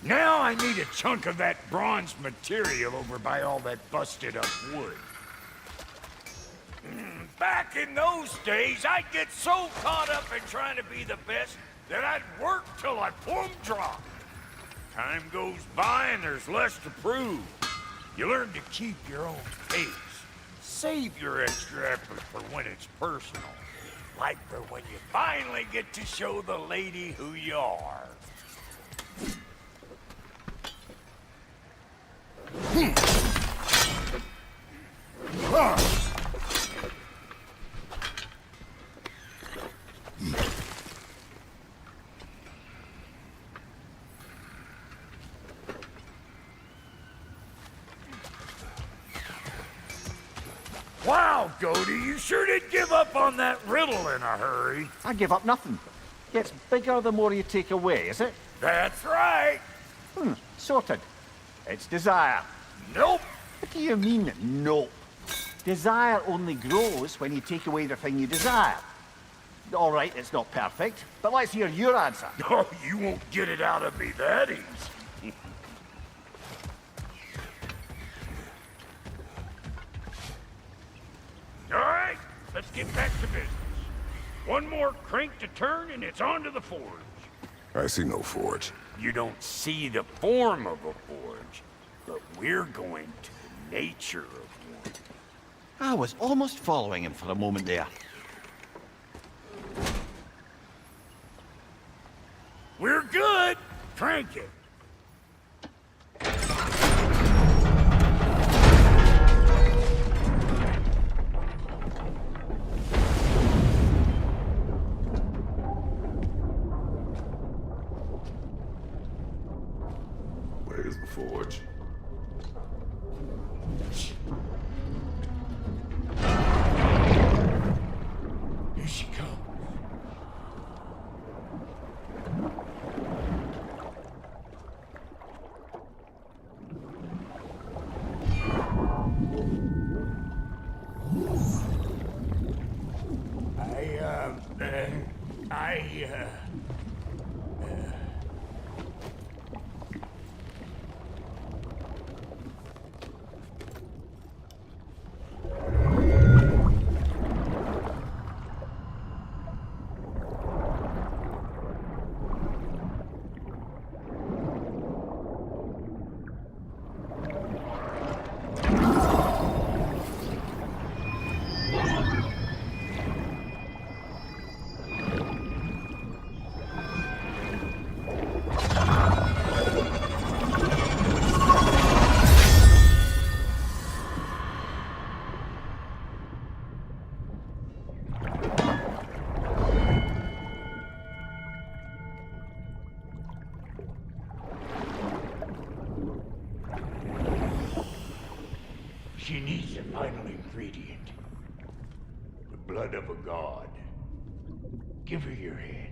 Now I need a chunk of that bronze material over by all that busted up wood. Back in those days, I'd get so caught up in trying to be the best that I'd work till I plumb dropped. Time goes by and there's less to prove. You learn to keep your own pace. Save your extra effort for when it's personal. Like for when you finally get to show the lady who you are. Wow, Goldie, you sure did give up on that riddle in a hurry. I give up nothing. Gets bigger the more you take away, is it? That's right. Sorted. It's desire. Nope. What do you mean, nope? Desire only grows when you take away the thing you desire. All right, it's not perfect, but let's hear your answer. Oh, you won't get it out of me that easy. All right, let's get back to business. One more crank to turn and it's on to the forge. I see no forge. You don't see the form of a forge, but we're going to the nature of one. I was almost following him for a moment there. We're good. Crank it. Where's the forge? Here she comes. She needs a final ingredient. The blood of a god. Give her your hand.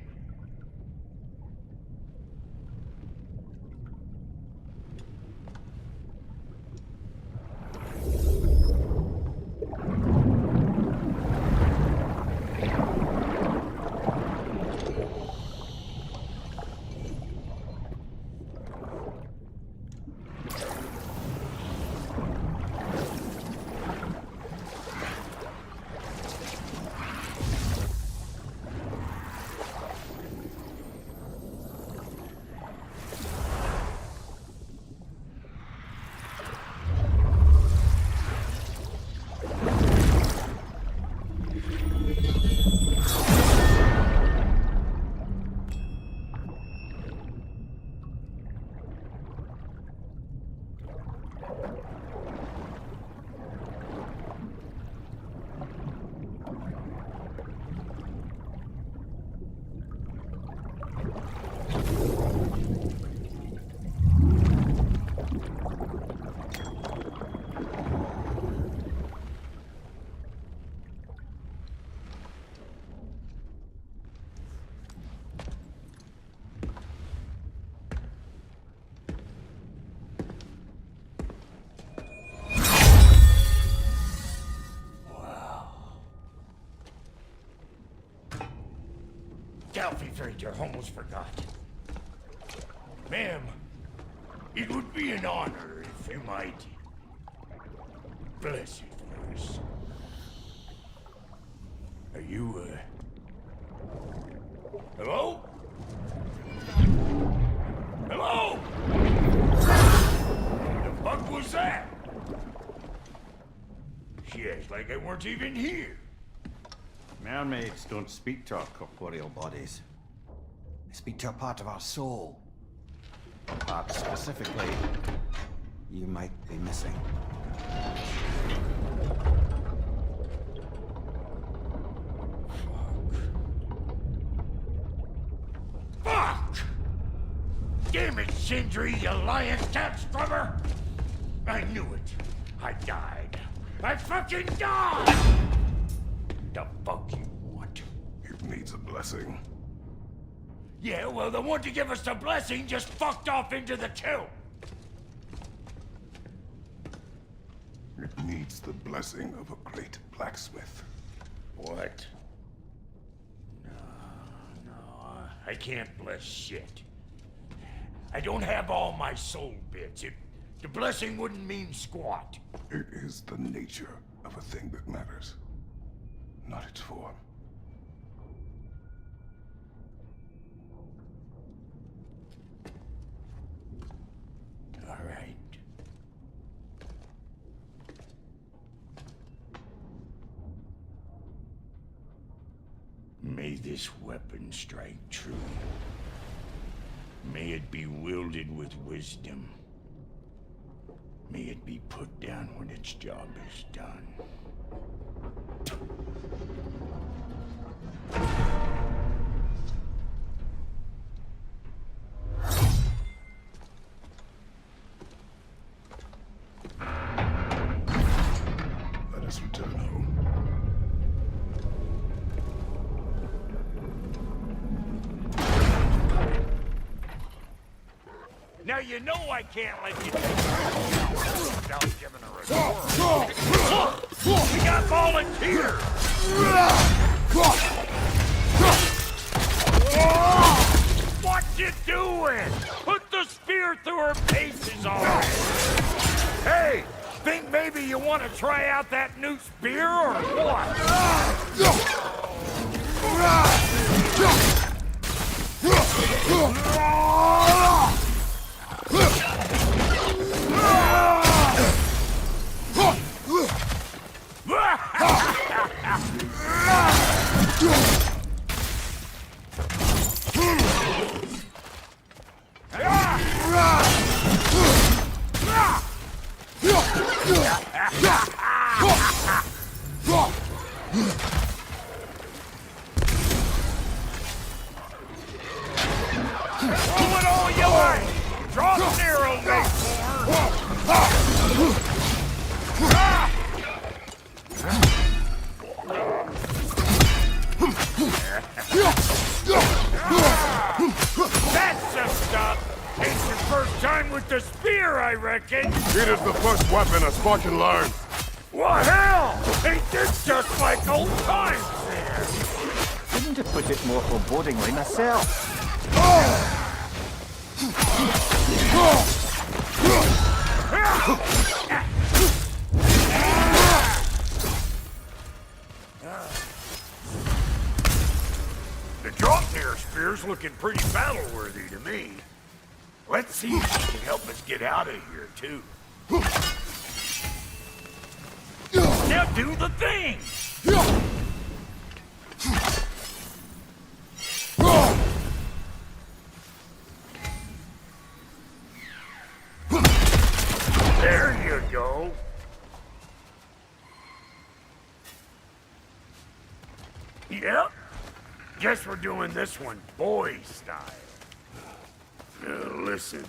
Delphi Freighter almost forgot. Ma'am, it would be an honor if you might bless it for us. Are you, hello? Hello? The fuck was that? She acts like I weren't even here. Mermaids don't speak to our corporeal bodies. They speak to a part of our soul. A part specifically you might be missing. Fuck! Damn it, Sindri, you lion cat scrubber! I knew it. I died. I fucking died! The fuck you want? It needs a blessing. Yeah, well, the one to give us the blessing just fucked off into the tomb. It needs the blessing of a great blacksmith. What? No, I can't bless shit. I don't have all my soul bits. The blessing wouldn't mean squat. It is the nature of a thing that matters, not its form. All right. May this weapon strike true. May it be wielded with wisdom. May it be put down when its job is done. Let us return home. Now you know I can't let you take it without giving a reward. Look! We got volunteers! What you doing? Put the spear through her paces already! Hey! Think maybe you want to try out that new spear or what? Roll it all you like! Draw the arrow, That's some stuff! Ain't your first time with the spear, I reckon! It is the first weapon a Spartan learns. Well, hell! Ain't this just like old times there? Couldn't have put it more forebodingly myself. The Draupnir spear's looking pretty battle-worthy to me. Let's see if she can help us get out of here, too. Now do the thing! There you go. Yep. Guess we're doing this one boy style. Listen,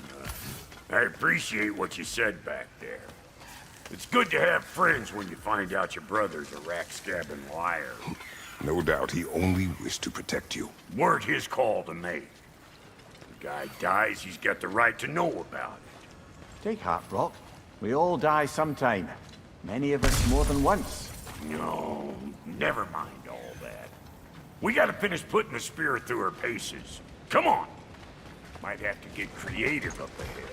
I appreciate what you said back there. It's good to have friends when you find out your brother's a rack-scabbing liar. No doubt he only wished to protect you. Weren't his call to make. The guy dies, he's got the right to know about it. Take heart, Brock. We all die sometime. Many of us more than once. No, never mind all that. We gotta finish putting the spear through her paces. Come on! Might have to get creative up ahead.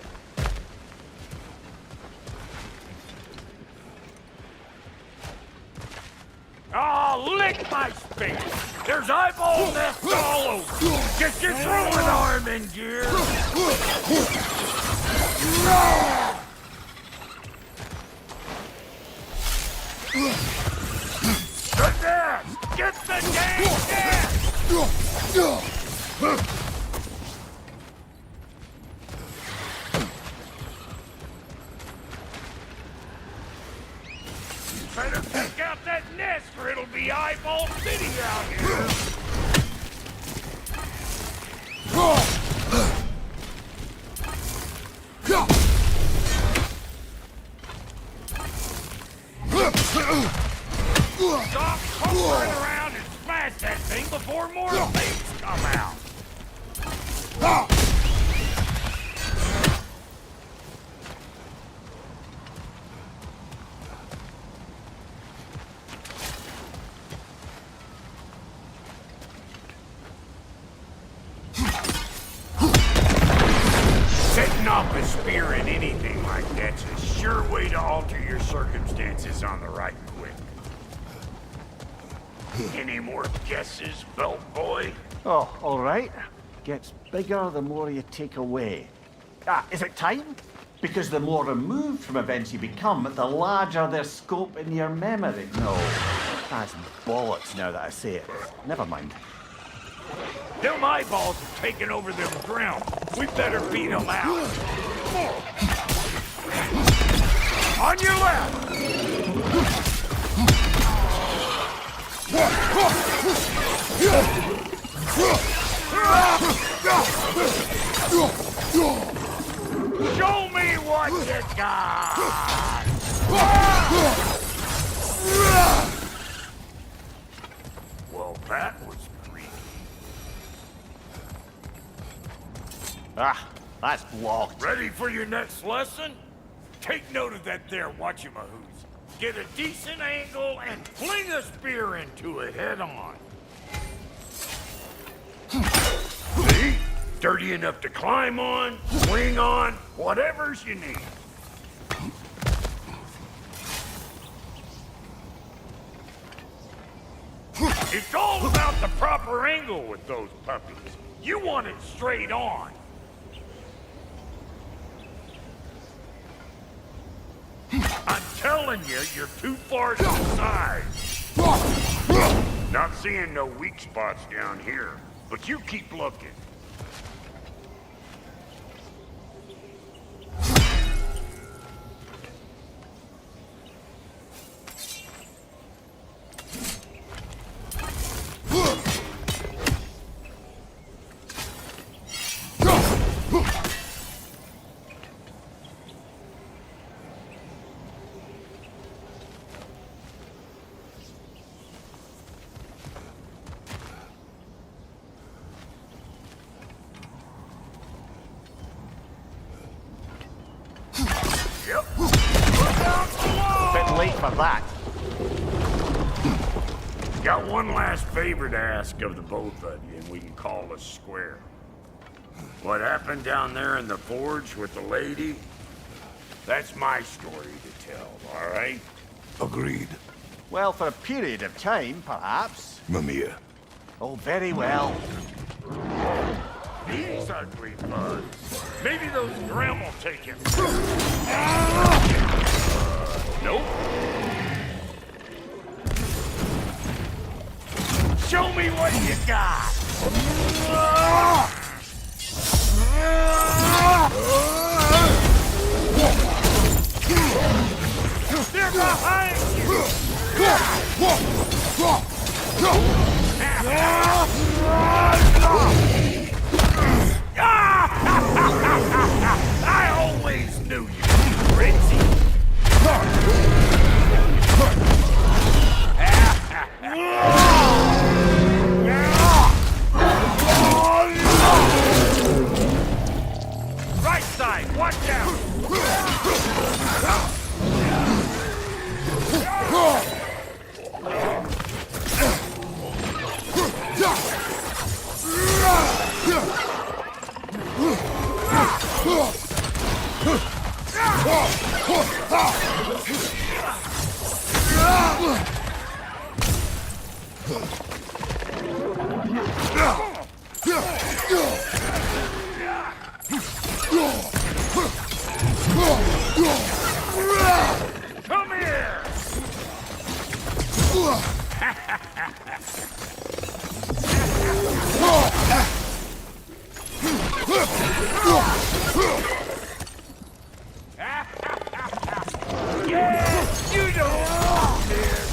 Oh, lick my space! There's eyeball nests all over! Get your throwing arm in gear! The nest! Get the dang nest! Better pick out that nest or it'll be eyeball city out here! Stop hovering around and smash that thing before more things come out! spear in anything like that's a sure way to alter your circumstances on the right quick. Any more guesses, belt boy? Oh, all right. Gets bigger the more you take away. Is it time? Because the more removed from events you become, the larger their scope in your memory. No, that's bollocks now that I say it. Never mind. Them eyeballs have taken over them ground. We better beat them out. On your left! Show me what you got! Well, that was freaky. That's blocked. Ready for your next lesson? Take note of that there whatchamahoos. Get a decent angle and fling a spear into it head on. See? Dirty enough to climb on, swing on, whatever's you need. It's all about the proper angle with those puppies. You want it straight on. I'm telling you, you're too far to the side. Not seeing no weak spots down here, but you keep looking. Bit late for that. Got one last favor to ask of the both of you, and we can call us square. What happened down there in the forge with the lady? That's my story to tell, all right? Agreed. Well, for a period of time, perhaps. Mamiya. Oh, very well. These ugly bugs. Maybe those Grim will take him. Nope. Show me what you got! They're behind you! I always knew you'd be crazy! Right side, watch out! Come here! Yes, you don't this.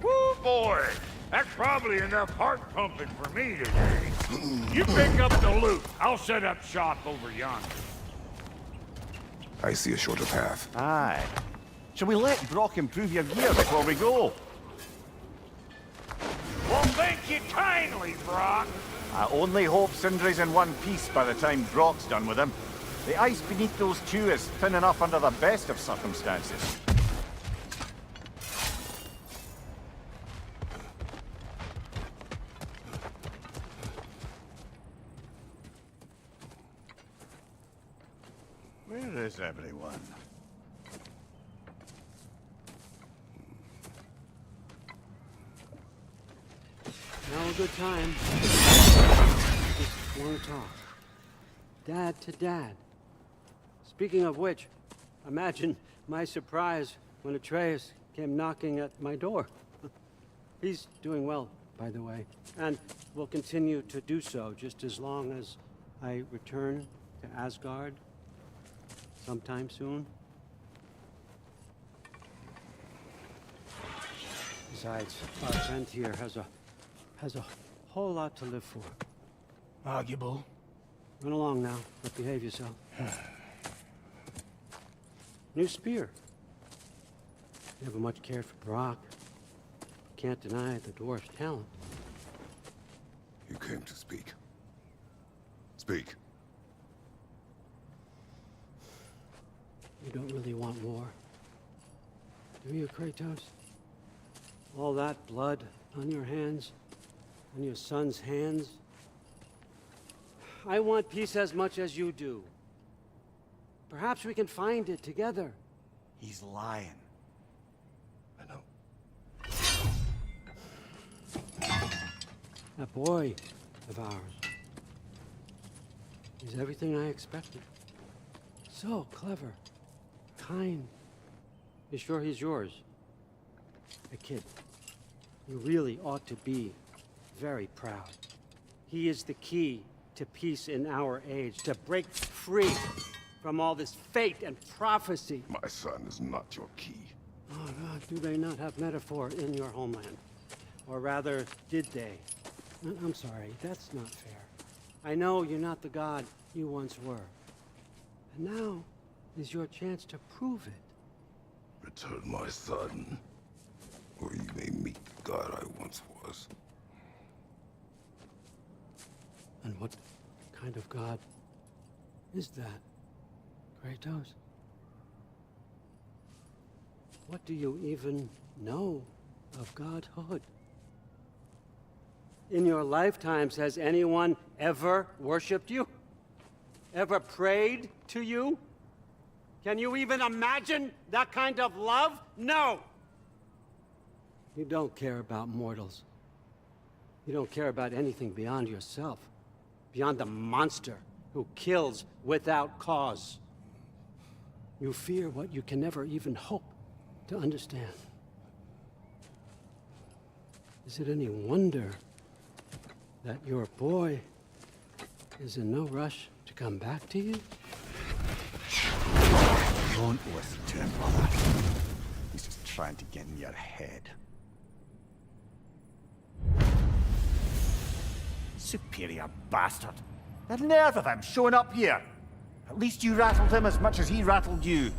Woo, boy! That's probably enough heart pumping for me today. You pick up the loot. I'll set up shop over yonder. I see a shorter path. Aye. Shall we let Brock improve your gear before we go? Well, thank you kindly, Brock. I only hope Sindri's in one piece by the time Brock's done with him. The ice beneath those two is thin enough under the best of circumstances. Where is everyone? Now a good time. Just want to talk. Dad to dad. Speaking of which, imagine my surprise when Atreus came knocking at my door. He's doing well, by the way, and will continue to do so just as long as I return to Asgard sometime soon. Besides, our friend here has a whole lot to live for. Arguable. Run along now, but behave yourself. New spear. Never much cared for Brock. Can't deny the dwarf's talent. You came to speak. Speak. You don't really want war, do you, Kratos? All that blood on your hands, on your son's hands. I want peace as much as you do. Perhaps we can find it together. He's lying. I know. That boy of ours. He's everything I expected. So clever. Kind. You sure he's yours? A kid. You really ought to be very proud. He is the key to peace in our age, to break free from all this fate and prophecy. My son is not your key. Oh God, do they not have metaphor in your homeland? Or rather, did they? I'm sorry, that's not fair. I know you're not the god you once were. And now is your chance to prove it. Return my son, or you may meet the god I once was. And what kind of god is that, Kratos? What do you even know of godhood? In your lifetimes, has anyone ever worshipped you? Ever prayed to you? Can you even imagine that kind of love? No! You don't care about mortals. You don't care about anything beyond yourself. Beyond the monster who kills without cause. You fear what you can never even hope to understand. Is it any wonder that your boy is in no rush to come back to you? Don't listen to him, brother. He's just trying to get in your head. Superior bastard. The nerve of him showing up here. At least you rattled him as much as he rattled you.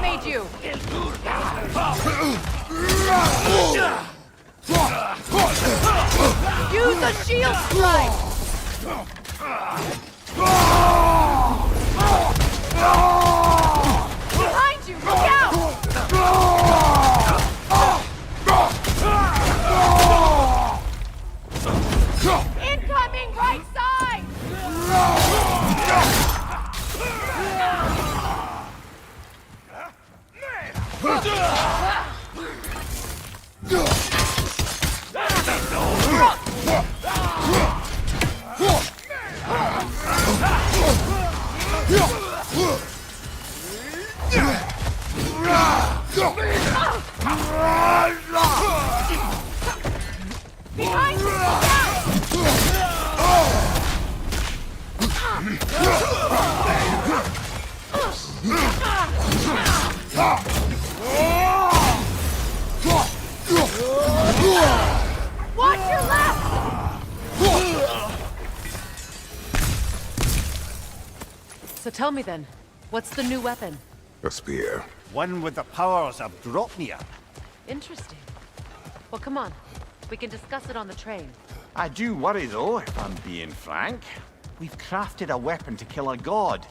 made you! Use a shield strike! Behind you! Look out! Incoming right side! Behind you! Look out! Watch your left! So tell me then, what's the new weapon? A spear. One with the powers of Dropnir. Interesting. Well, come on. We can discuss it on the train. I do worry, though, if I'm being frank. We've crafted a weapon to kill a god.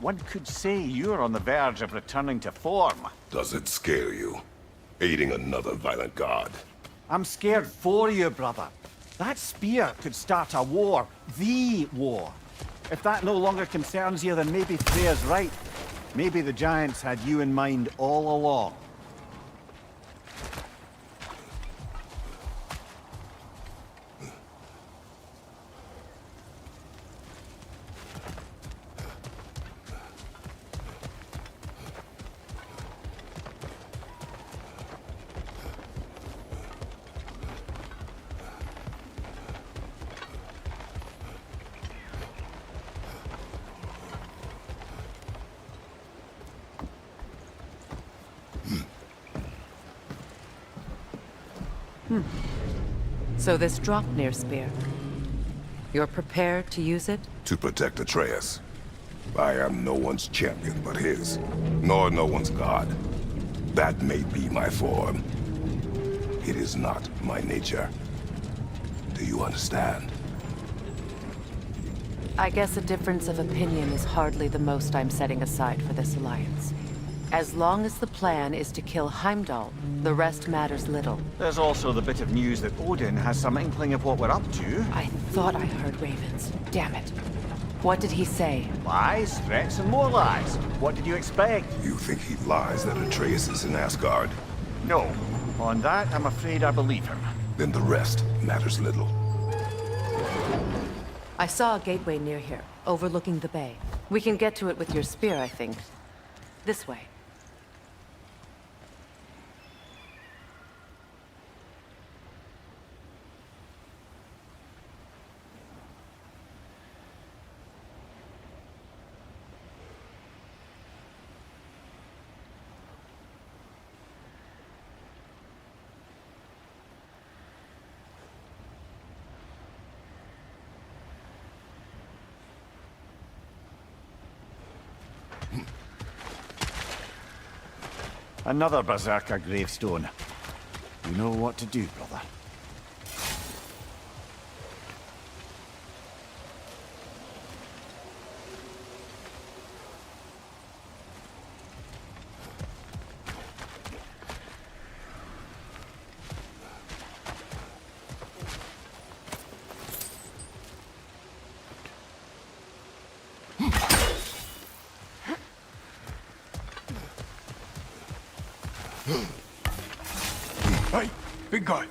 One could say you're on the verge of returning to form. Does it scare you? Aiding another violent god? I'm scared for you, brother. That spear could start a war. The war. If that no longer concerns you, then maybe Freya's right. Maybe the Giants had you in mind all along. So this Draupnir spear. You're prepared to use it? To protect Atreus. I am no one's champion but his, nor no one's god. That may be my form. It is not my nature. Do you understand? I guess a difference of opinion is hardly the most I'm setting aside for this alliance. As long as the plan is to kill Heimdall, the rest matters little. There's also the bit of news that Odin has some inkling of what we're up to. I thought I heard ravens. Damn it. What did he say? Lies, threats, and more lies. What did you expect? You think he lies that Atreus is in Asgard? No. On that, I'm afraid I believe him. Then the rest matters little. I saw a gateway near here, overlooking the bay. We can get to it with your spear, I think. This way. Another Berserker gravestone. You know what to do, brother. Hey, big guy.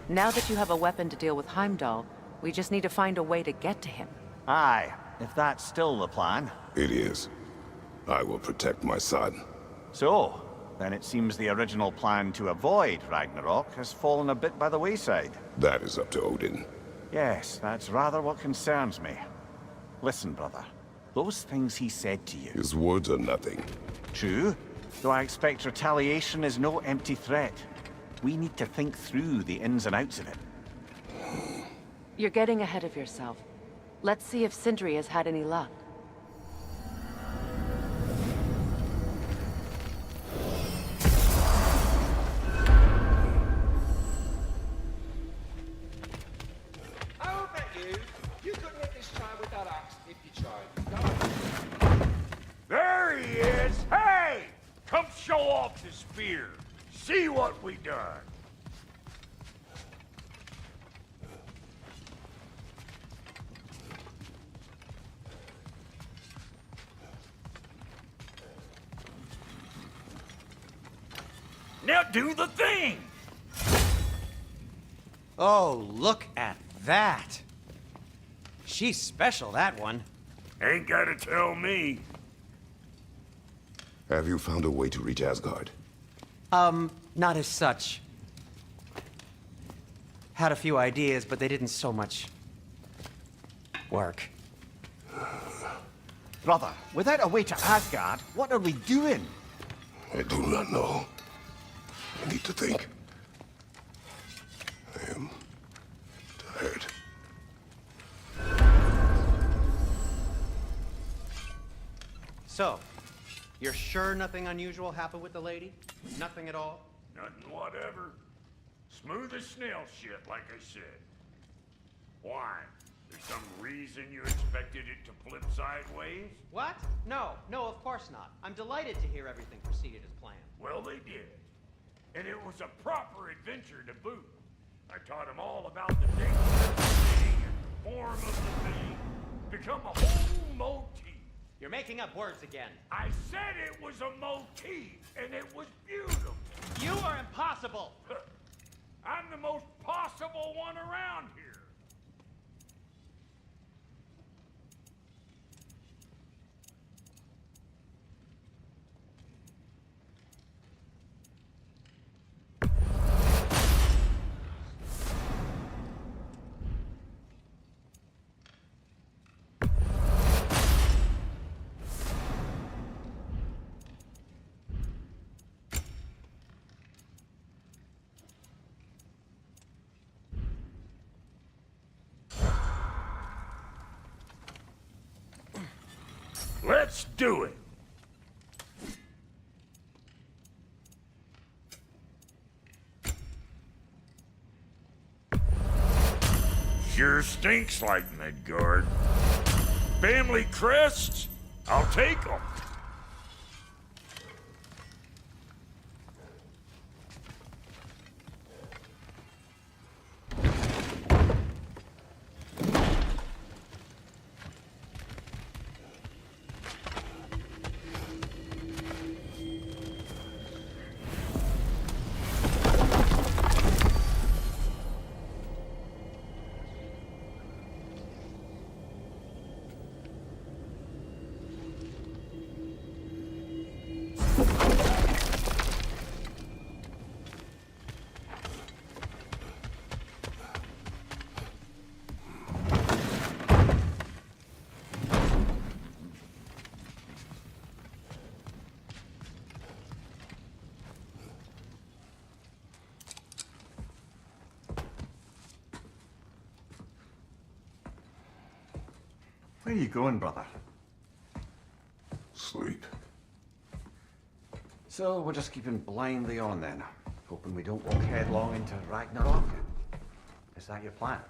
Now that you have a weapon to deal with Heimdall, we just need to find a way to get to him. Aye, if that's still the plan. It is. I will protect my son. So, then it seems the original plan to avoid Ragnarok has fallen a bit by the wayside. That is up to Odin. Yes, that's rather what concerns me. Listen, brother. Those things he said to you... His words are nothing. True, though I expect retaliation is no empty threat. We need to think through the ins and outs of it. You're getting ahead of yourself. Let's see if Sindri has had any luck. I'll bet you couldn't hit this child with that axe if you tried. There he is! Hey! Come show off the spear. See what we done. Now do the thing! Oh, look at that! She's special, that one. Ain't gotta tell me. Have you found a way to reach Asgard? Not as such. Had a few ideas, but they didn't so much work. Brother, without a way to Asgard, what are we doing? I do not know. I need to think. I am tired. So, you're sure nothing unusual happened with the lady? Nothing at all? Nothing whatever. Smooth as snail shit, like I said. Why? There's some reason you expected it to flip sideways? What? No, of course not. I'm delighted to hear everything proceeded as planned. Well, they did. And it was a proper adventure to boot. I taught them all about the nature of the thing and the form of the thing. Become a whole motif. You're making up words again. I said it was a motif, and it was beautiful. You are impossible! I'm the most possible one around here. Let's do it! Sure stinks like Midgard. Family crests? I'll take them. Where are you going, brother? Sleep. So we're just keeping blindly on then, hoping we don't walk headlong into Ragnarok. Is that your plan?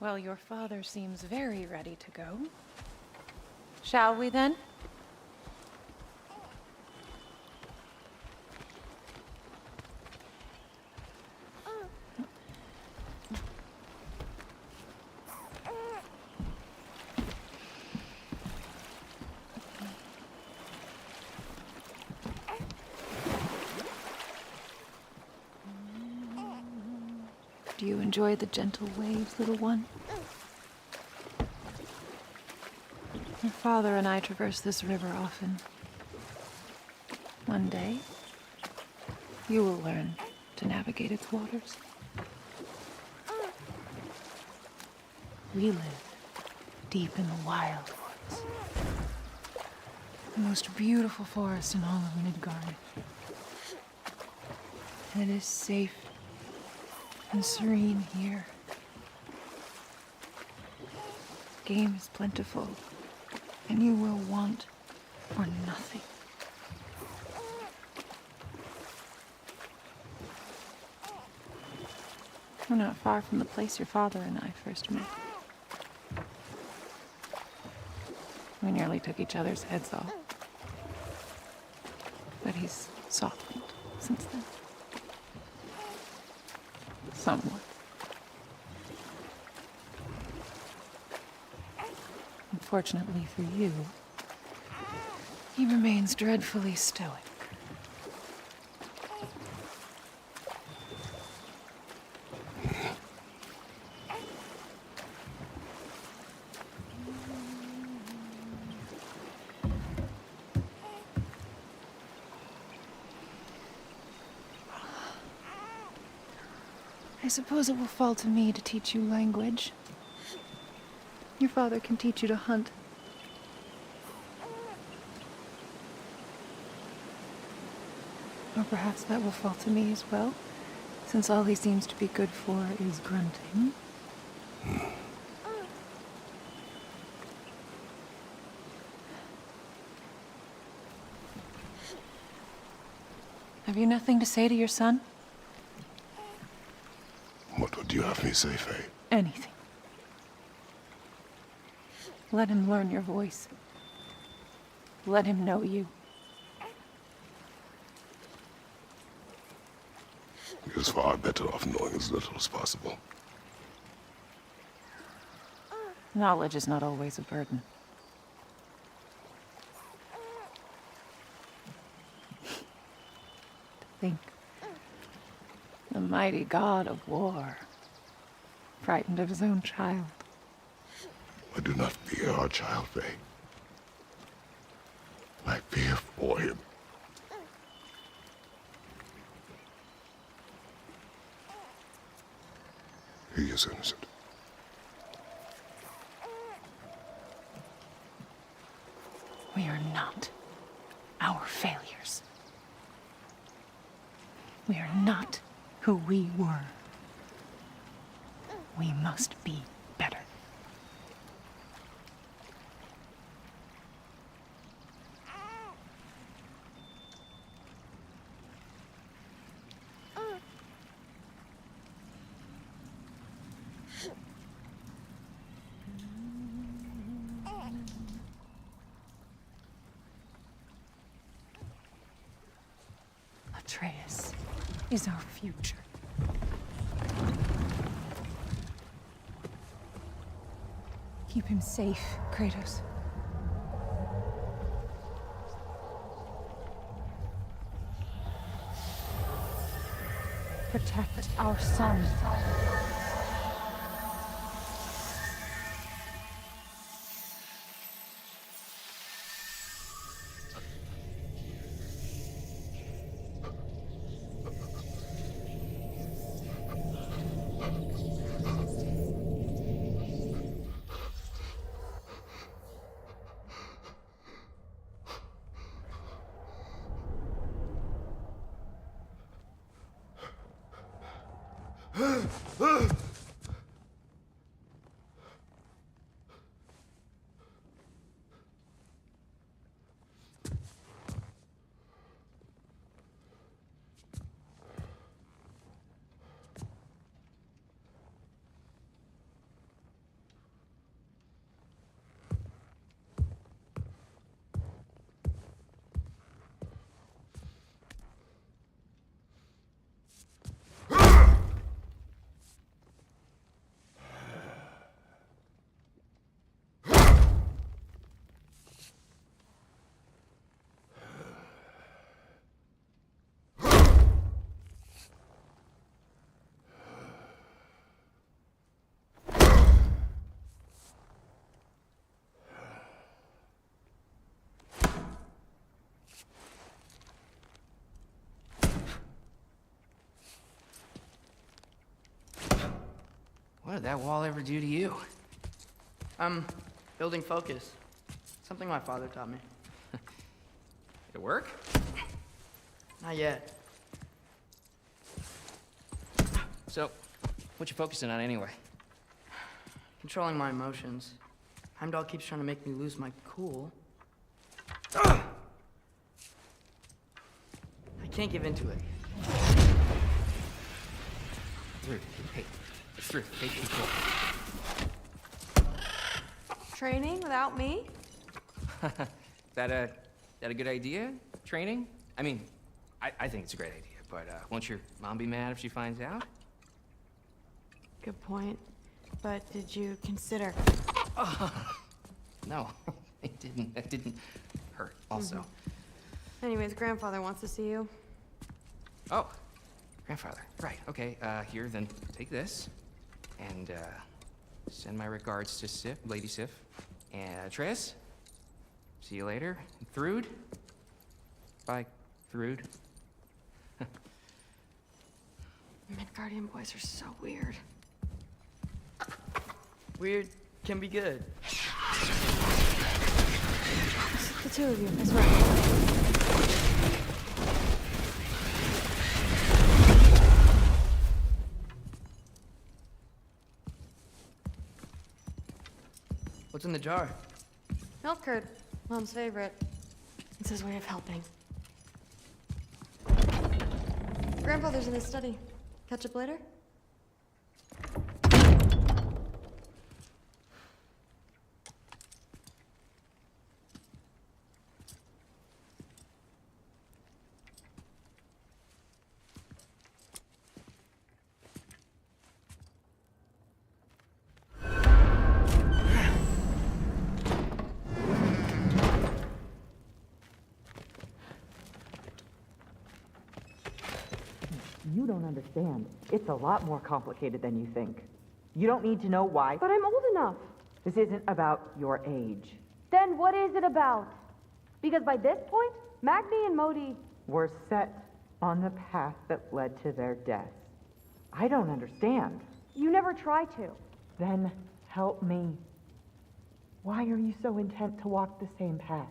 Well, your father seems very ready to go. Shall we then? Do you enjoy the gentle waves, little one? Your father and I traverse this river often. One day, you will learn to navigate its waters. We live deep in the wild woods. The most beautiful forest in all of Midgard. And it is safe and serene here. Game is plentiful, and you will want for nothing. We're not far from the place your father and I first met. We nearly took each other's heads off. But he's softened since then. Somewhat. Unfortunately for you, he remains dreadfully stoic. I suppose it will fall to me to teach you language. Your father can teach you to hunt. Or perhaps that will fall to me as well, since all he seems to be good for is grunting. Have you nothing to say to your son? What would you have me say, Faye? Anything. Let him learn your voice. Let him know you. He is far better off knowing as little as possible. Knowledge is not always a burden. To think, the mighty god of war, frightened of his own child. I do not fear our child, Faye. I fear for him. He is innocent. We are not our failures. We are not who we were. We must be better. Atreus is our future. Keep him safe, Kratos. Protect our son. What did that wall ever do to you? Building focus. Something my father taught me. It work? Not yet. So, what you focusing on anyway? Controlling my emotions. Heimdall keeps trying to make me lose my cool. I can't give into it. Through. Hey, it's through. Hey, control. Training without me? That a good idea? Training? I mean, I think it's a great idea, but won't your mom be mad if she finds out? Good point. But did you consider... No, it didn't. That didn't hurt, also. Anyways, grandfather wants to see you. Oh, grandfather. Right, okay. Here, then take this. And, send my regards to Sif, Lady Sif. And, Triss. See you later. Thrud. Bye, Thrud. Midgardian boys are so weird. Weird can be good. The two of you, I swear. What's in the jar? Milk curd, Mom's favorite. It's his way of helping. Grandfather's in his study. Catch up later? You don't understand. It's a lot more complicated than you think. You don't need to know why. But I'm old enough. This isn't about your age. Then what is it about? Because by this point, Magni and Modi... Were set on the path that led to their deaths. I don't understand. You never try to. Then help me. Why are you so intent to walk the same path?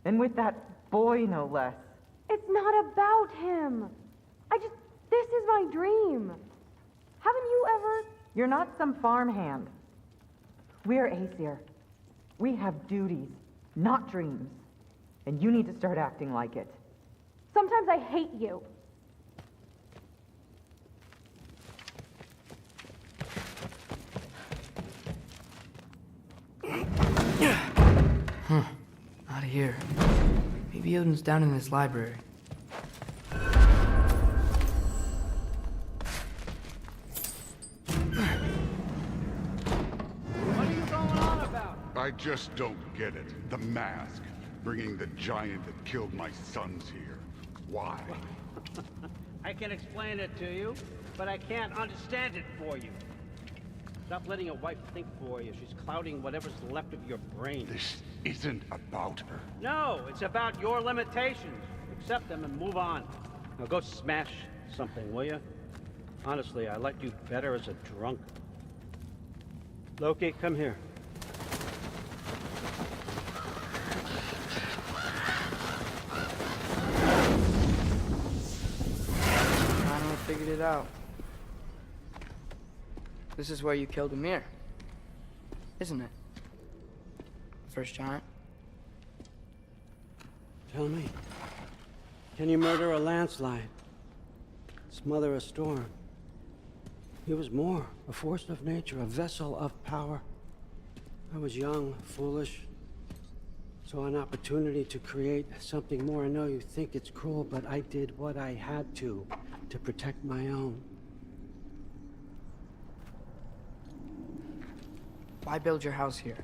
And with that boy, no less. It's not about him. This is my dream. Haven't you ever... You're not some farmhand. We're Aesir. We have duties, not dreams. And you need to start acting like it. Sometimes I hate you. Not here. Maybe Odin's down in this library. I just don't get it. The mask. Bringing the giant that killed my sons here. Why? I can explain it to you, but I can't understand it for you. Stop letting your wife think for you. She's clouding whatever's left of your brain. This isn't about her. No, it's about your limitations. Accept them and move on. Now go smash something, will you? Honestly, I liked you better as a drunk. Loki, come here. Figured it out. This is where you killed Ymir, isn't it? First giant. Tell me, can you murder a landslide? Smother a storm? He was more, a force of nature, a vessel of power. I was young, foolish, saw an opportunity to create something more. I know you think it's cruel, but I did what I had to protect my own. Why build your house here?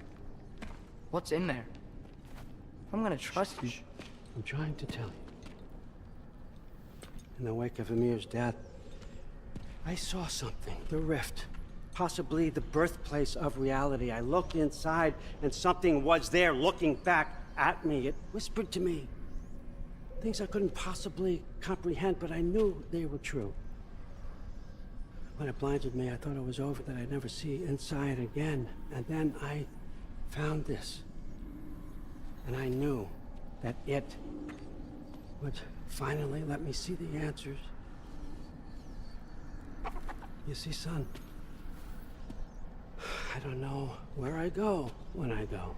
What's in there? I'm gonna trust you. I'm trying to tell you. In the wake of Ymir's death, I saw something. The rift. Possibly the birthplace of reality. I looked inside, and something was there looking back at me. It whispered to me things I couldn't possibly comprehend, but I knew they were true. When it blinded me, I thought it was over, that I'd never see inside again. And then I found this. And I knew that it would finally let me see the answers. You see, son, I don't know where I go when I go.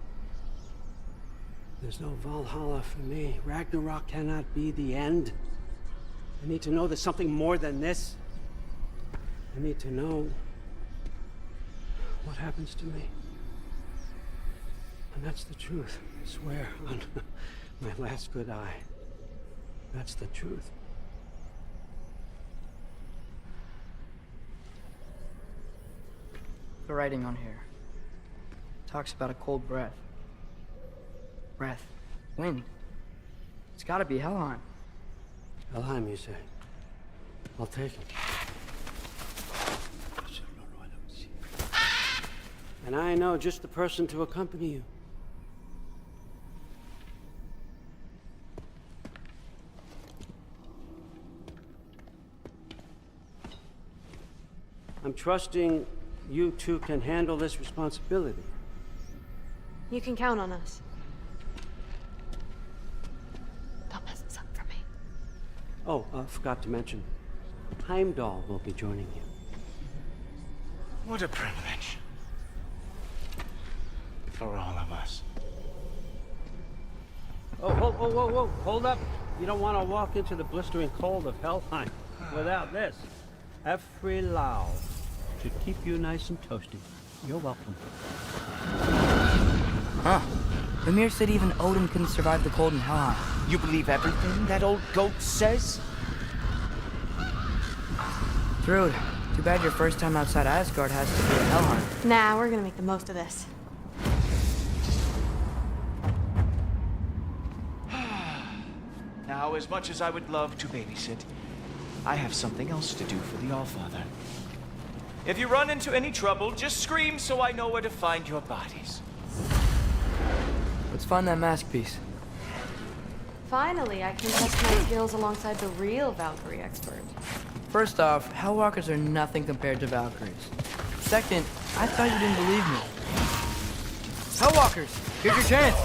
There's no Valhalla for me. Ragnarok cannot be the end. I need to know there's something more than this. I need to know what happens to me. And that's the truth, I swear, on my last good eye. That's the truth. The writing on here talks about a cold breath. Breath. Wind. It's gotta be Helheim. Helheim, you say? I'll take it. And I know just the person to accompany you. I'm trusting you two can handle this responsibility. You can count on us. Don't mess this up for me. Oh, forgot to mention, Heimdall will be joining you. What a privilege. For all of us. Oh, whoa, hold up. You don't want to walk into the blistering cold of Helheim without this. Every Lau should keep you nice and toasty. You're welcome. Huh. Ymir said even Odin couldn't survive the cold in Helheim. You believe everything that old goat says? Thrud, too bad your first time outside Asgard has to be in Helheim. Nah, we're gonna make the most of this. Now, as much as I would love to babysit, I have something else to do for the Allfather. If you run into any trouble, just scream so I know where to find your bodies. Let's find that mask piece. Finally, I can test my skills alongside the real Valkyrie expert. First off, Hellwalkers are nothing compared to Valkyries. Second, I thought you didn't believe me. Hellwalkers, here's your chance!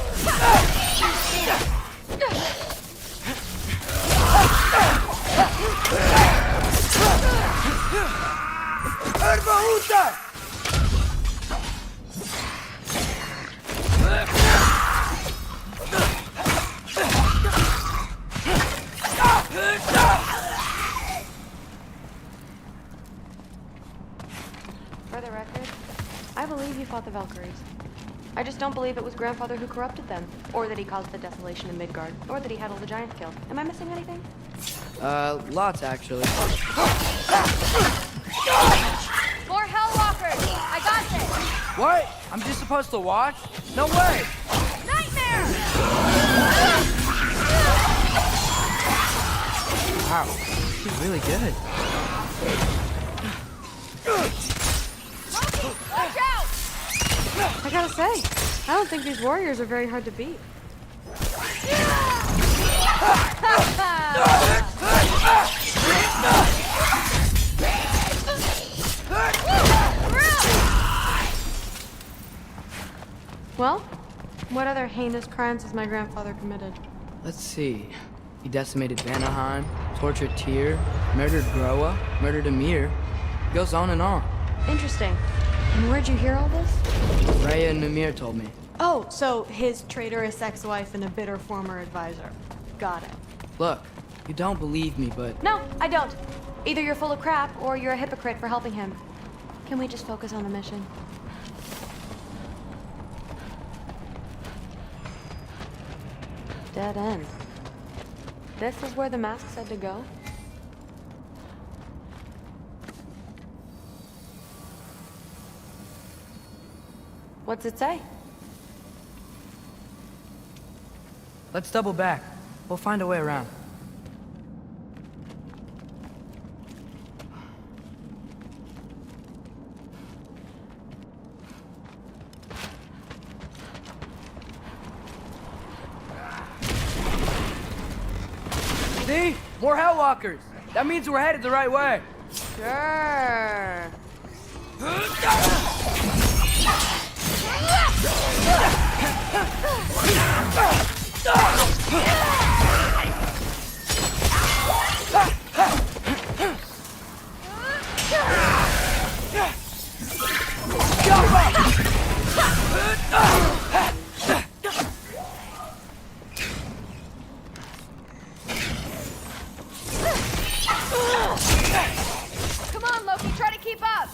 For the record, I believe you fought the Valkyries. I just don't believe it was Grandfather who corrupted them, or that he caused the desolation in Midgard, or that he had all the giants killed. Am I missing anything? Lots actually. More Hellwalkers! I got this! What? I'm just supposed to watch? No way! Nightmare! Wow, she's really good. Watch out! I gotta say, I don't think these warriors are very hard to beat. Well, what other heinous crimes has my grandfather committed? Let's see. He decimated Vanaheim, tortured Tyr, murdered Groa, murdered Ymir. Goes on and on. Interesting. And where'd you hear all this? Rhea and Ymir told me. Oh, so his traitorous ex-wife and a bitter former advisor. Got it. Look, you don't believe me, but... No, I don't. Either you're full of crap, or you're a hypocrite for helping him. Can we just focus on the mission? Dead end. This is where the mask said to go? What's it say? Let's double back. We'll find a way around. See? More Hellwalkers! That means we're headed the right way! Sure. Come on, Loki, try to keep up.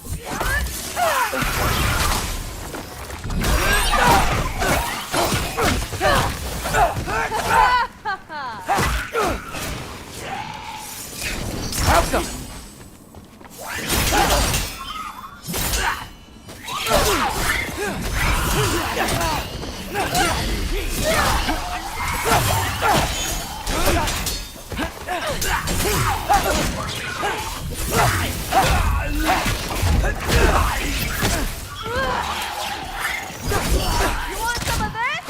Outcome! You want some of this?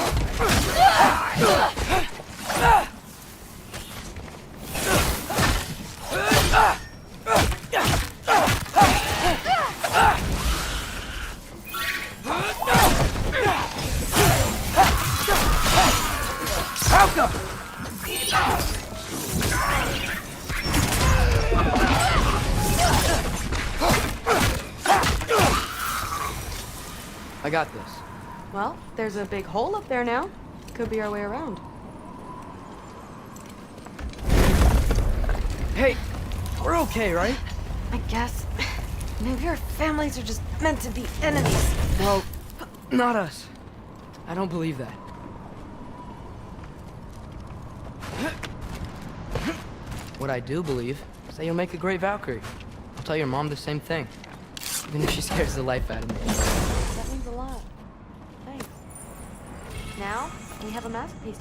Outcome! I got this. Well, there's a big hole up there now. Could be our way around. Hey, we're okay, right? I guess. Maybe our families are just meant to be enemies. No, not us. I don't believe that. What I do believe is that you'll make a great Valkyrie. I'll tell your mom the same thing, even if she scares the life out of me. That means a lot. Thanks. Now, we have a masterpiece.